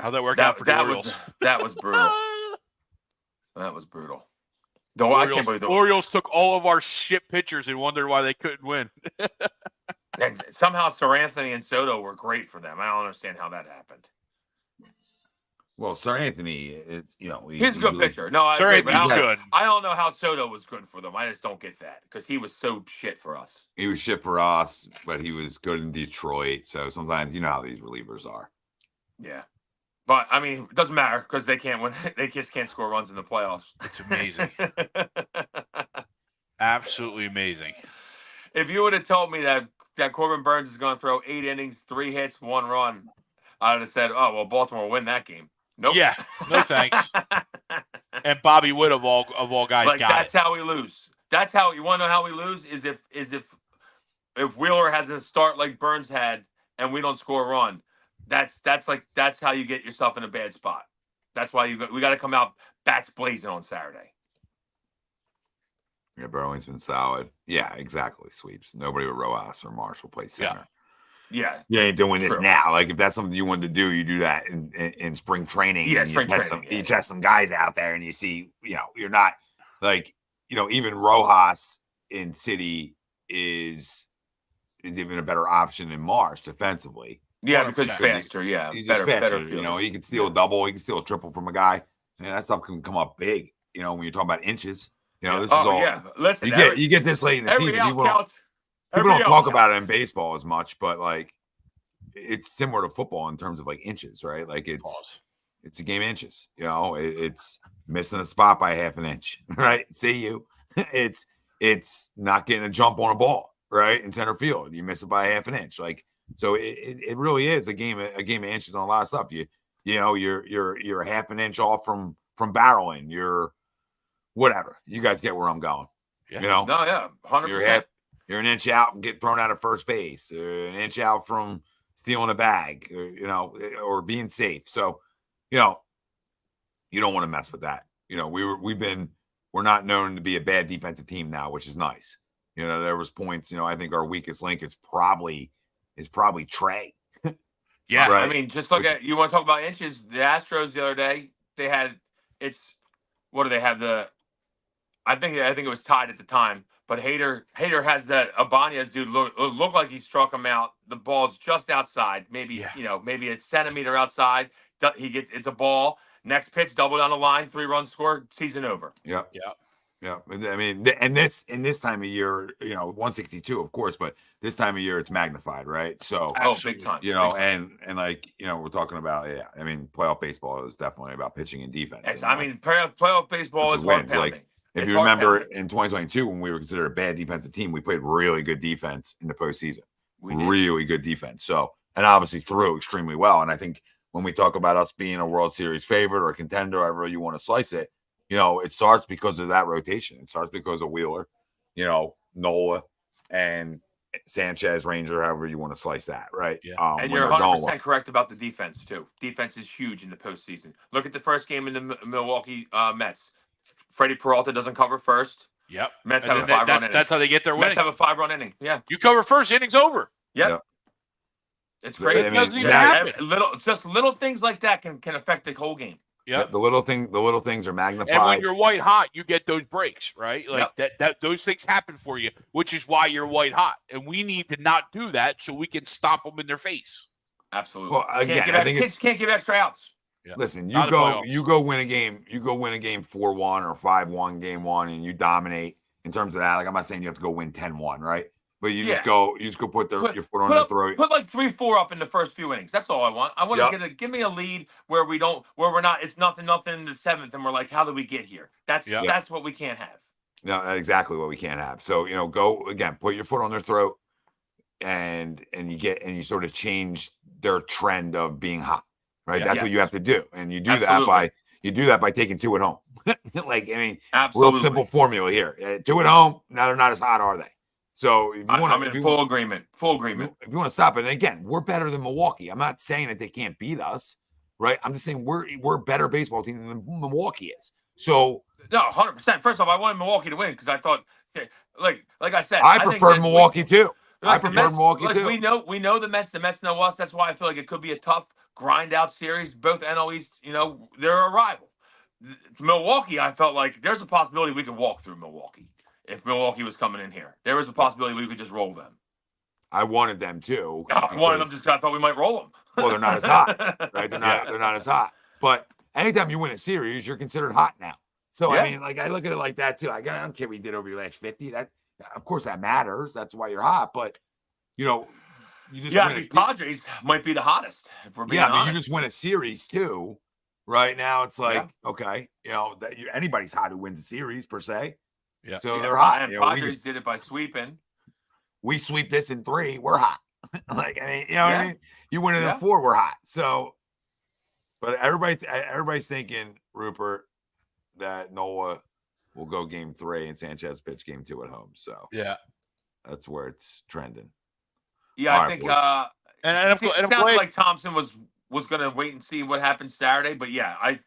How'd that work out for the Orioles? That was brutal. That was brutal. Though I can't believe the Orioles took all of our shit pitchers and wondered why they couldn't win. And somehow Sir Anthony and Soto were great for them. I don't understand how that happened. Well, Sir Anthony is, he's a good pitcher. No, Sir Anthony's good. I don't know how Soto was good for them. I just don't get that because he was so shit for us. He was shit for us, but he was good in Detroit. So sometimes you know how these relievers are. Yeah. But, I mean, it doesn't matter because they can't win. They just can't score runs in the playoffs. It's amazing. Absolutely amazing. If you would have told me that Corbin Burns is going to throw 8 innings, 3 hits, 1 run, I would have said, oh, well, Baltimore will win that game. Nope. Yeah, no thanks. And Bobby Wood of all guys got that's how we lose. That's how you want to know how we lose is if Wheeler has a start like Burns had and we don't score a run. That's how you get yourself in a bad spot. That's why we got to come out bats blazing on Saturday. Yeah, Berwin's been solid. Yeah, exactly. Sweeps. Nobody but Rojas or Marshall play center. Yeah. You ain't doing this now. Like if that's something you wanted to do, you do that in spring training. Yeah, you test some guys out there and you see, you're not like, even Rojas in City is even a better option than Marsh defensively. Yeah, because he's faster. He's just faster. He can steal a double, he can steal a triple from a guy. And that stuff can come up big, when you're talking about inches. This is all. Yeah. Listen, you get this late in the season. People don't talk about it in baseball as much, but like it's similar to football in terms of like inches, right? Like it's a game of inches. It's missing a spot by half an inch, right? See you. It's not getting a jump on a ball, right? In center field, you miss it by half an inch. Like so, it really is a game of inches on a lot of stuff. You're half an inch off from barreling. You're whatever. You guys get where I'm going. Yeah. No, yeah, 100%. You're an inch out and get thrown out of first base, or an inch out from stealing a bag, or being safe. So, you don't want to mess with that. We're not known to be a bad defensive team now, which is nice. There was points, I think our weakest link is probably Trey. Yeah. Right? I mean, just look at, you want to talk about inches, the Astros the other day, what do they have? I think it was tied at the time. But Hader has that Ibanez dude look like he struck him out. The ball's just outside, maybe maybe a centimeter outside. It's a ball. Next pitch, double down the line, 3 runs scored, season over. Yeah. I mean, and this time of year, 162, of course, but this time of year it's magnified, right? So big time. And like we're talking about, I mean, playoff baseball is definitely about pitching and defense. Yes, I mean, playoff baseball is hard pounding. If you remember in 2022, when we were considered a bad defensive team, we played really good defense in the postseason. Really good defense. So, and obviously threw extremely well. And I think when we talk about us being a World Series favorite or contender, however you want to slice it, it starts because of that rotation. It starts because of Wheeler, Nola, and Sanchez, Ranger, however you want to slice that, right? Yeah. And you're 100% correct about the defense, too. Defense is huge in the postseason. Look at the first game in the Milwaukee Mets. Freddie Peralta doesn't cover first. Yep. Mets have a 5-run inning. That's how they get their winning. Mets have a 5-run inning. Yeah. You cover first, inning's over. Yep. It's crazy. It doesn't even happen. Little things like that can affect the whole game. Yeah. The little things are magnified. And when you're white hot, you get those breaks, right? Like that those things happen for you, which is why you're white hot. And we need to not do that so we can stomp them in their face. Absolutely. Well, again, can't give extra outs. Yeah. Listen, Not the playoffs. you go win a game 4-1 or 5-1 game 1, and you dominate in terms of that. Like, I'm not saying you have to go win 10-1, right? But you just go put your foot on their throat. Put like 3-4 up in the first few innings. That's all I want. I want to give me a lead where we're not. It's nothing in the 7th, and we're like, how did we get here? That's what we can't have. No, exactly what we can't have. So go again, put your foot on their throat, and you sort of change their trend of being hot, right? Yeah, That's what you have to do, and you do Absolutely. that by taking 2 at home. Like, I mean, Absolutely. real simple formula here. 2 at home, now they're not as hot, are they? So if you want, I'm in full agreement. Full agreement. If you want to stop it, and again, we're better than Milwaukee. I'm not saying that they can't beat us, right? I'm just saying we're a better baseball team than Milwaukee is. So no, 100%. First off, I wanted Milwaukee to win because I thought, like I said, I preferred Milwaukee too. I prefer Milwaukee too. We know the Mets. The Mets know us. That's why I feel like it could be a tough grind out series. Both NL East, they're a rival. Milwaukee, I felt like there's a possibility we could walk through Milwaukee. If Milwaukee was coming in here, there was a possibility we could just roll them. I wanted them too. I wanted them just because I thought we might roll them. Well, they're not as hot, right? They're not as hot. But anytime you win a series, you're considered hot now. So I mean, like, I look at it like that too. I don't care what you did over your last 50. That, of course, that matters. That's why you're hot. But you just these Padres might be the hottest if we're being honest. But you just win a series too. Right now, it's like okay, that anybody's hot who wins a series per se. Yeah. So they're hot. And Padres did it by sweeping. We sweep this in 3, we're hot. Like, I mean, what I mean? You win it in 4, we're hot. So, but everybody's thinking, Rupert, that Nola will go game 3 and Sanchez pitch game 2 at home. So that's where it's trending. Yeah, I think it sounded like Thompson was going to wait and see what happens Saturday. But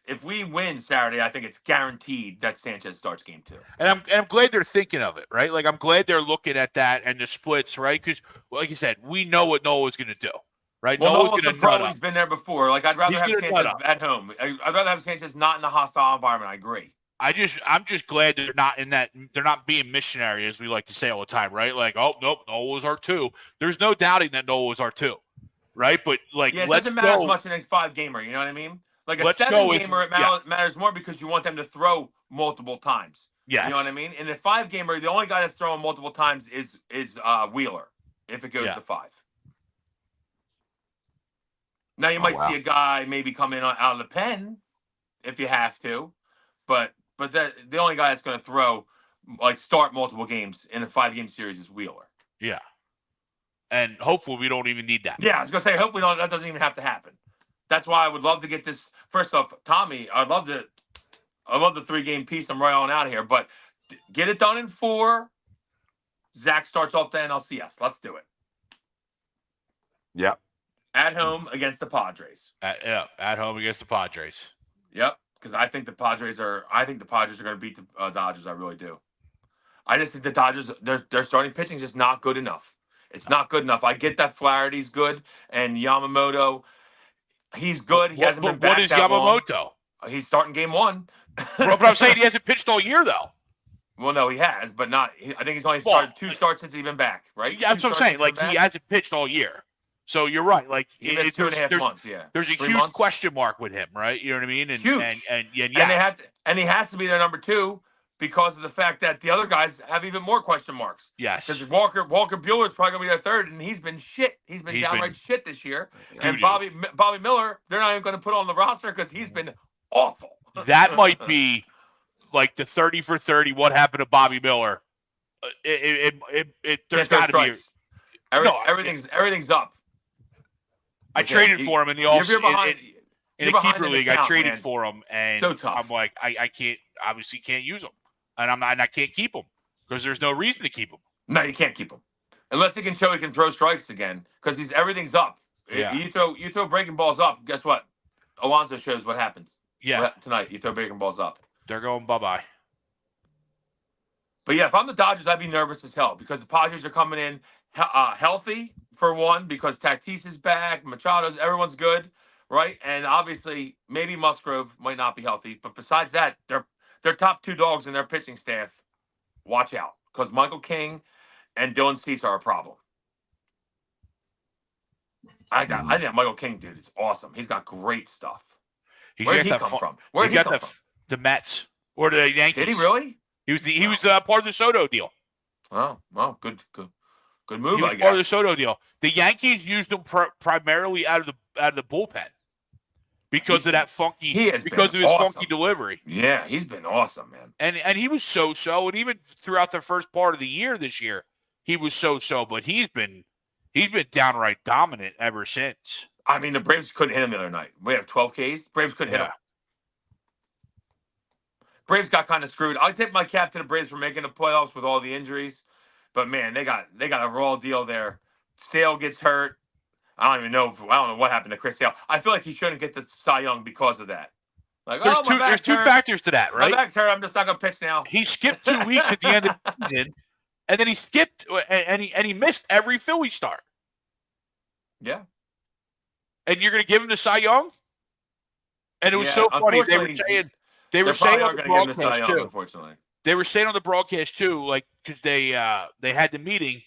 if we win Saturday, I think it's guaranteed that Sanchez starts game 2. And I'm glad they're thinking of it, right? Like, I'm glad they're looking at that and the splits, right? Because, like you said, we know what Noah's going to do, right? Well, Noah's going to nut up. He's been there before. Like, I'd rather have Sanchez at home. I'd rather have Sanchez not in a hostile environment. I agree. I'm just glad they're not in that. They're not being missionary, as we like to say all the time, right? Like, oh nope, Noah's our 2. There's no doubting that Noah's our 2. Right, but like, it doesn't matter as much in a 5-gamer. You know what I mean? Like a 7-gamer, it matters more because you want them to throw multiple times. Yes. You know what I mean? In a 5-gamer, the only guy that's throwing multiple times is Wheeler if it goes to 5. Now you might see a guy maybe come in out of the pen if you have to, but the only guy that's going to throw start multiple games in a 5-game series is Wheeler. Yeah. And hopefully we don't even need that. Yeah, I was going to say, hopefully that doesn't even have to happen. That's why I would love to get this. First off, Tommy, I love the 3-game piece. I'm right on out of here. But get it done in 4. Zach starts off the NLCS. Let's do it. Yep. At home against the Padres. At home against the Padres. Yep. Because I think the Padres are going to beat the Dodgers. I really do. I just think the Dodgers, their starting pitching is just not good enough. It's not good enough. I get that Flaherty's good, and Yamamoto, he's good. He hasn't been back What is that Yamamoto? Long. He's starting game 1. But I'm saying he hasn't pitched all year, though. Well, no, he has, but not. I think he's only started 2 starts since he's been back, right? Yeah, that's what I'm saying. Like, he hasn't pitched all year. So you're right. Like, he missed 2.5 months. Yeah, there's a huge question mark with him, right? You know what I mean? And, huge. And he has to be their number 2. Because of the fact that the other guys have even more question marks. Yes. Because Walker Buehler is probably going to be their 3rd, and he's been shit. He's been downright shit this year. And Bobby Miller, they're not even going to put on the roster because he's been awful. That might be like the 30 for 30. What happened to Bobby Miller? There's got to be. Everything's up. I traded for him in the in a keeper league. I traded for him, and so tough. I'm like, I obviously can't use him, and I can't keep him because there's no reason to keep him. No, you can't keep him unless he can show he can throw strikes again because everything's up. Yeah. You throw breaking balls up. Guess what? Alonso shows what happens. Yeah, tonight you throw breaking balls up. They're going bye-bye. But yeah, if I'm the Dodgers, I'd be nervous as hell because the Padres are coming in healthy for one because Tatis is back, Machado's, everyone's good. Right, and obviously, maybe Musgrove might not be healthy, but besides that, their top 2 dogs in their pitching staff. Watch out, because Michael King and Dylan Cease are a problem. I think Michael King, dude, is awesome. He's got great stuff. Where did he come from? Where did he come from? The Mets or the Yankees. Did he really? He was part of the Soto deal. Oh, well, good move. He was part of the Soto deal. The Yankees used him primarily out of the bullpen because of that funky funky delivery. Yeah, he's been awesome, man. And he was so, and even throughout the first part of the year this year, he was so. But he's been downright dominant ever since. I mean, the Braves couldn't hit him the other night. We have 12 Ks. Braves couldn't hit him. Braves got kind of screwed. I tip my cap to the Braves for making the playoffs with all the injuries, but man, they got a raw deal there. Sale gets hurt. I don't know what happened to Chris Sale. I feel like he shouldn't get the Cy Young because of that. Like, there's two factors to that, right? My back's hurt. I'm just not gonna pitch now. He skipped 2 weeks at the end of the season, and then he skipped and he missed every Philly start. Yeah. And you're gonna give him the Cy Young? And it was so funny. They were saying on the broadcast too. Unfortunately, they were saying on the broadcast too, like because they had the meeting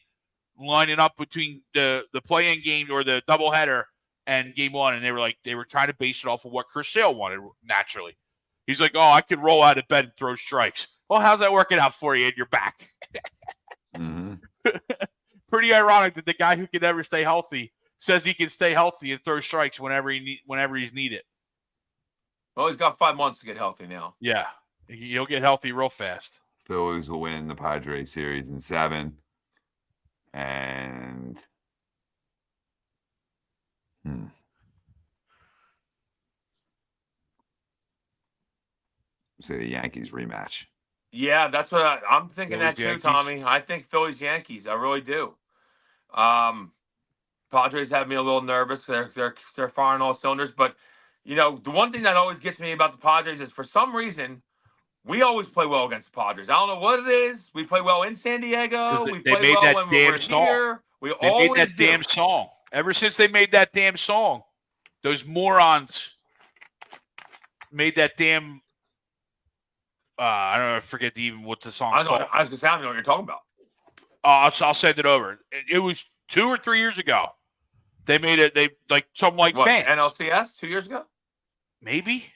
lining up between the play-in game or the doubleheader and game one, and they were trying to base it off of what Chris Sale wanted naturally. He's like, "Oh, I could roll out of bed and throw strikes." Well, how's that working out for you in your back? Mm-hmm. Pretty ironic that the guy who can never stay healthy says he can stay healthy and throw strikes whenever he's needed. Well, he's got 5 months to get healthy now. Yeah, he'll get healthy real fast. Phillies will win the Padres series in 7. And say the Yankees rematch. Yeah, that's what I'm thinking. Phillies, that too, Yankees. Tommy. I think Phillies Yankees. I really do. Padres have me a little nervous. They're firing all cylinders, but you know, the one thing that always gets me about the Padres is for some reason we always play well against the Padres. I don't know what it is. We play well in San Diego. We play well when we're here. They made that damn song. Ever since they made that damn song, those morons made that damn. I don't know. I forget what the song's called. I was going to say, I don't know what you're talking about. I'll send it over. It was 2 or 3 years ago. They made it. They something like fans. NLCS 2 years ago. Maybe.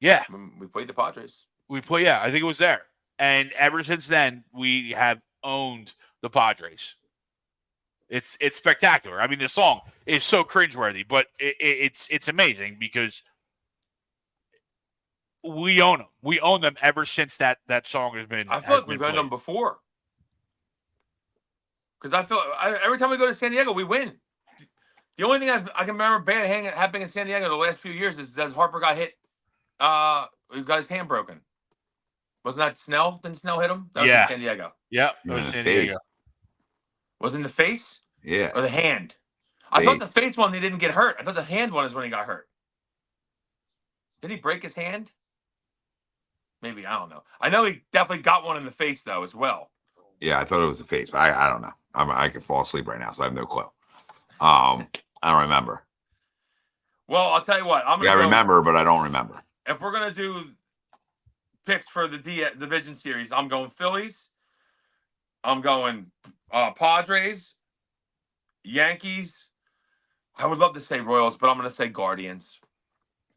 Yeah. We played the Padres. Yeah, I think it was there. And ever since then, we have owned the Padres. It's spectacular. I mean, the song is so cringeworthy, but it's amazing because we own them. We own them ever since that song has been. I feel like we've owned them before. Because every time we go to San Diego, we win. The only thing I can remember bad happening in San Diego the last few years is that Harper got hit. He got his hand broken. Wasn't that Snell? Didn't Snell hit him? That was in San Diego. Yeah, it was San Diego. Was it in the face? Yeah. Or the hand? I thought the face one, he didn't get hurt. I thought the hand one is when he got hurt. Did he break his hand? Maybe. I don't know. I know he definitely got one in the face, though, as well. Yeah, I thought it was the face, but I don't know. I could fall asleep right now, so I have no clue. I don't remember. Well, I'll tell you what. I remember, but I don't remember. If we're going to do picks for the division series, I'm going Phillies. I'm going Padres, Yankees. I would love to say Royals, but I'm going to say Guardians.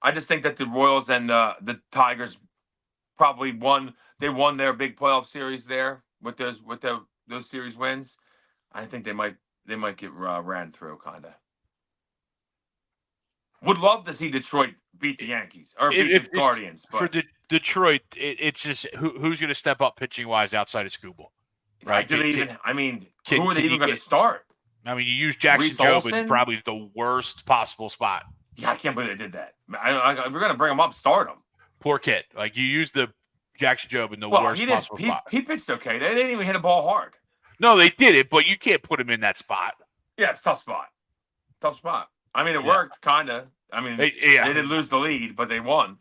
I just think that the Royals and the Tigers probably won. They won their big playoff series there with those series wins. I think they might get ran through, kind of. Would love to see Detroit beat the Yankees or beat the Guardians. But for Detroit, it's just who's going to step up pitching wise outside of Skubal, right? Who are they even going to start? I mean, you use Jackson Jobe in probably the worst possible spot. Yeah, I can't believe they did that. If we're going to bring him up, start him. Poor kid. Like, you use the Jackson Jobe in the worst possible spot. He pitched okay. They didn't even hit a ball hard. No, they did it, but you can't put him in that spot. Yeah, it's a tough spot. Tough spot. I mean, it worked, kind of. I mean, they did lose the lead, but they won.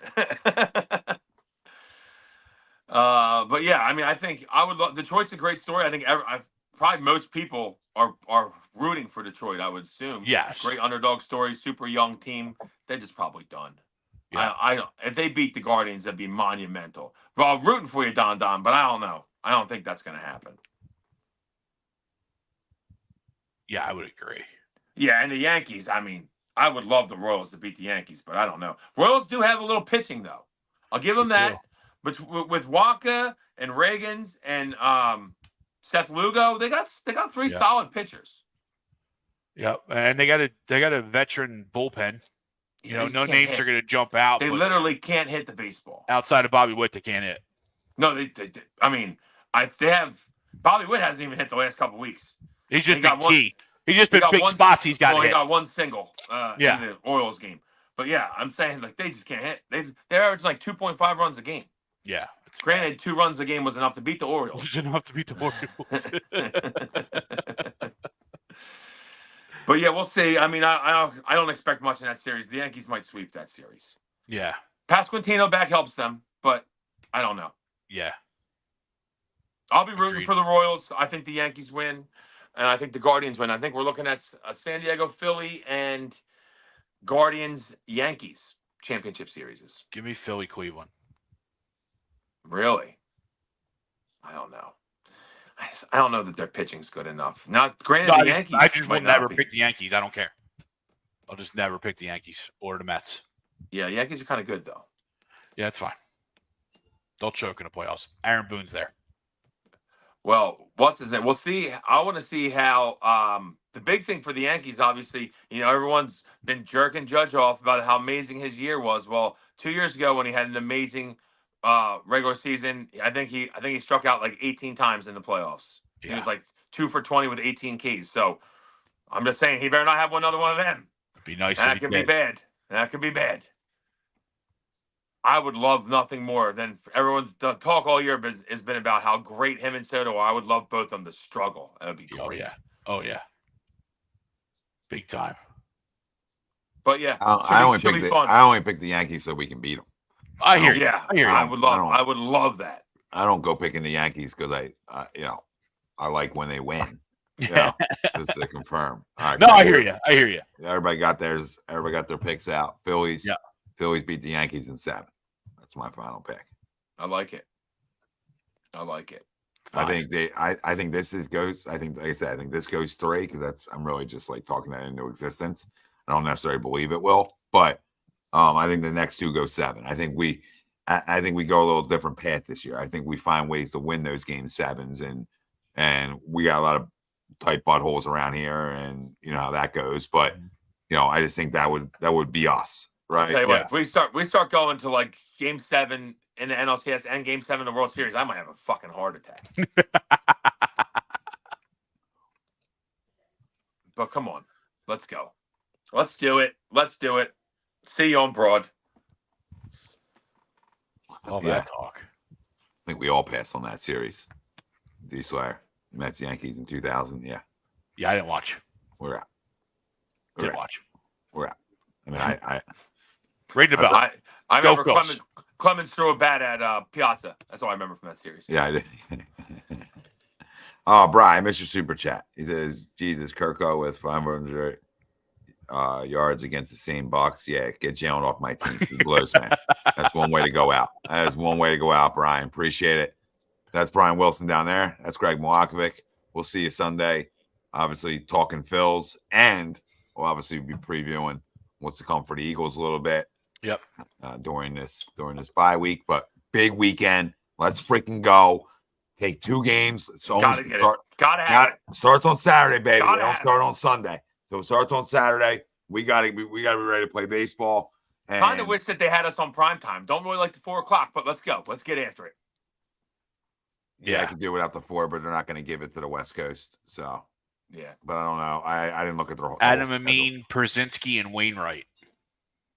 But yeah, I mean, I think I would love. Detroit's a great story. I think probably most people are rooting for Detroit. I would assume. Yes. Great underdog story. Super young team. They're just probably done. Yeah. If they beat the Guardians, that'd be monumental. Well, I'm rooting for you, Don, but I don't know. I don't think that's going to happen. Yeah, I would agree. Yeah, and the Yankees. I mean, I would love the Royals to beat the Yankees, but I don't know. Royals do have a little pitching, though. I'll give them that. But with Waka and Reagans and Seth Lugo, they got three solid pitchers. Yep, and they got a veteran bullpen. No names are going to jump out. They literally can't hit the baseball. Outside of Bobby Witt, they can't hit. No, they have Bobby Witt hasn't even hit the last couple weeks. He's just been key. He's just been big spots he's got hit. He got one single in the Orioles game. But yeah, I'm saying like they just can't hit. They're averaging like 2.5 runs a game. Yeah. Granted, 2 runs a game was enough to beat the Orioles. Was enough to beat the Orioles. But yeah, we'll see. I mean, I don't expect much in that series. The Yankees might sweep that series. Yeah. Pasquantino back helps them, but I don't know. Yeah. I'll be rooting for the Royals. I think the Yankees win, and I think the Guardians win. I think we're looking at a San Diego Philly and Guardians Yankees championship series. Give me Philly Cleveland. Really? I don't know. I don't know that their pitching's good enough. Now, granted, the Yankees. I just will never pick the Yankees. I don't care. I'll just never pick the Yankees or the Mets. Yeah, Yankees are kind of good though. Yeah, it's fine. They'll choke in the playoffs. Aaron Boone's there. Well, what's his name? We'll see. I want to see how the big thing for the Yankees, obviously, everyone's been jerking Judge off about how amazing his year was. Well, 2 years ago when he had an amazing regular season, I think he struck out like 18 times in the playoffs. Yeah. He was like 2 for 20 with 18 Ks. So I'm just saying he better not have another one of them. It'd be nice. That could be bad. That could be bad. I would love nothing more than everyone's the talk all year has been about how great him and Soto are. I would love both of them to struggle. That would be great. Oh yeah. Big time. But yeah, I only pick the Yankees so we can beat them. I hear you. Yeah, I hear you. I would love that. I don't go picking the Yankees because I like when they win. Just to confirm. All right, no, I hear you. I hear you. Everybody got theirs. Everybody got their picks out. Phillies. Yeah. Phillies beat the Yankees in 7. That's my final pick. I like it. I think this goes. I think, like I said, I think this goes 3 because I'm really just like talking that into existence. I don't necessarily believe it will, but I think the next 2 go 7. I think we go a little different path this year. I think we find ways to win those game 7s, and we got a lot of tight buttholes around here, and you know how that goes. But I just think that would be us, right? I'll tell you what, if we start going to like game 7 in the NLCS and game 7 in the World Series, I might have a fucking heart attack. But come on, let's go. Let's do it. See you on Broad. All that talk. I think we all passed on that series. D-Slayer, Mets, Yankees in 2000. Yeah. Yeah, I didn't watch. We're out. Didn't watch. We're out. I mean, I ring the bell. I remember Clemens threw a bat at Piazza. That's all I remember from that series. Yeah, I did. Oh, Brian, Mr. Super Chat. He says, Jesus, Kirko with 500 yards against the same Bucks. Yeah, get Jalen off my team. He blows, man. That's one way to go out. That is one way to go out, Brian. Appreciate it. That's Brian Wilson down there. That's Greg Milakovic. We'll see you Sunday. Obviously, talking Phils, and we'll obviously be previewing what's to come for the Eagles a little bit. Yep. During this bye week, but big weekend. Let's freaking go. Take 2 games. It's almost it. Starts on Saturday, baby. We don't start on Sunday. So it starts on Saturday. We gotta be ready to play baseball. Kind of wish that they had us on prime time. Don't really like the 4 o'clock, but let's go. Let's get after it. Yeah, I could do without the 4, but they're not going to give it to the West Coast. So yeah, but I don't know. I didn't look at the whole. Adam Amin, Przinski, and Wainwright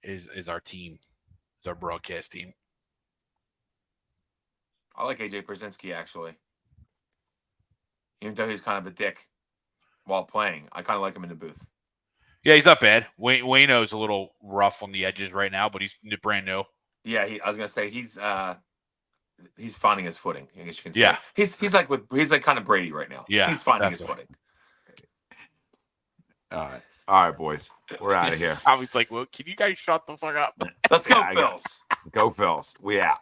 is our team. Is our broadcast team. I like AJ Przinski actually, even though he's kind of a dick while playing. I kind of like him in the booth. Yeah, he's not bad. Waino's a little rough on the edges right now, but he's brand new. Yeah, I was gonna say he's finding his footing. I guess you can say. Yeah, he's like kind of Brady right now. Yeah, he's finding his footing. All right, boys. We're out of here. I was like, well, can you guys shut the fuck up? Let's go, Phils. Go, Phils. We out.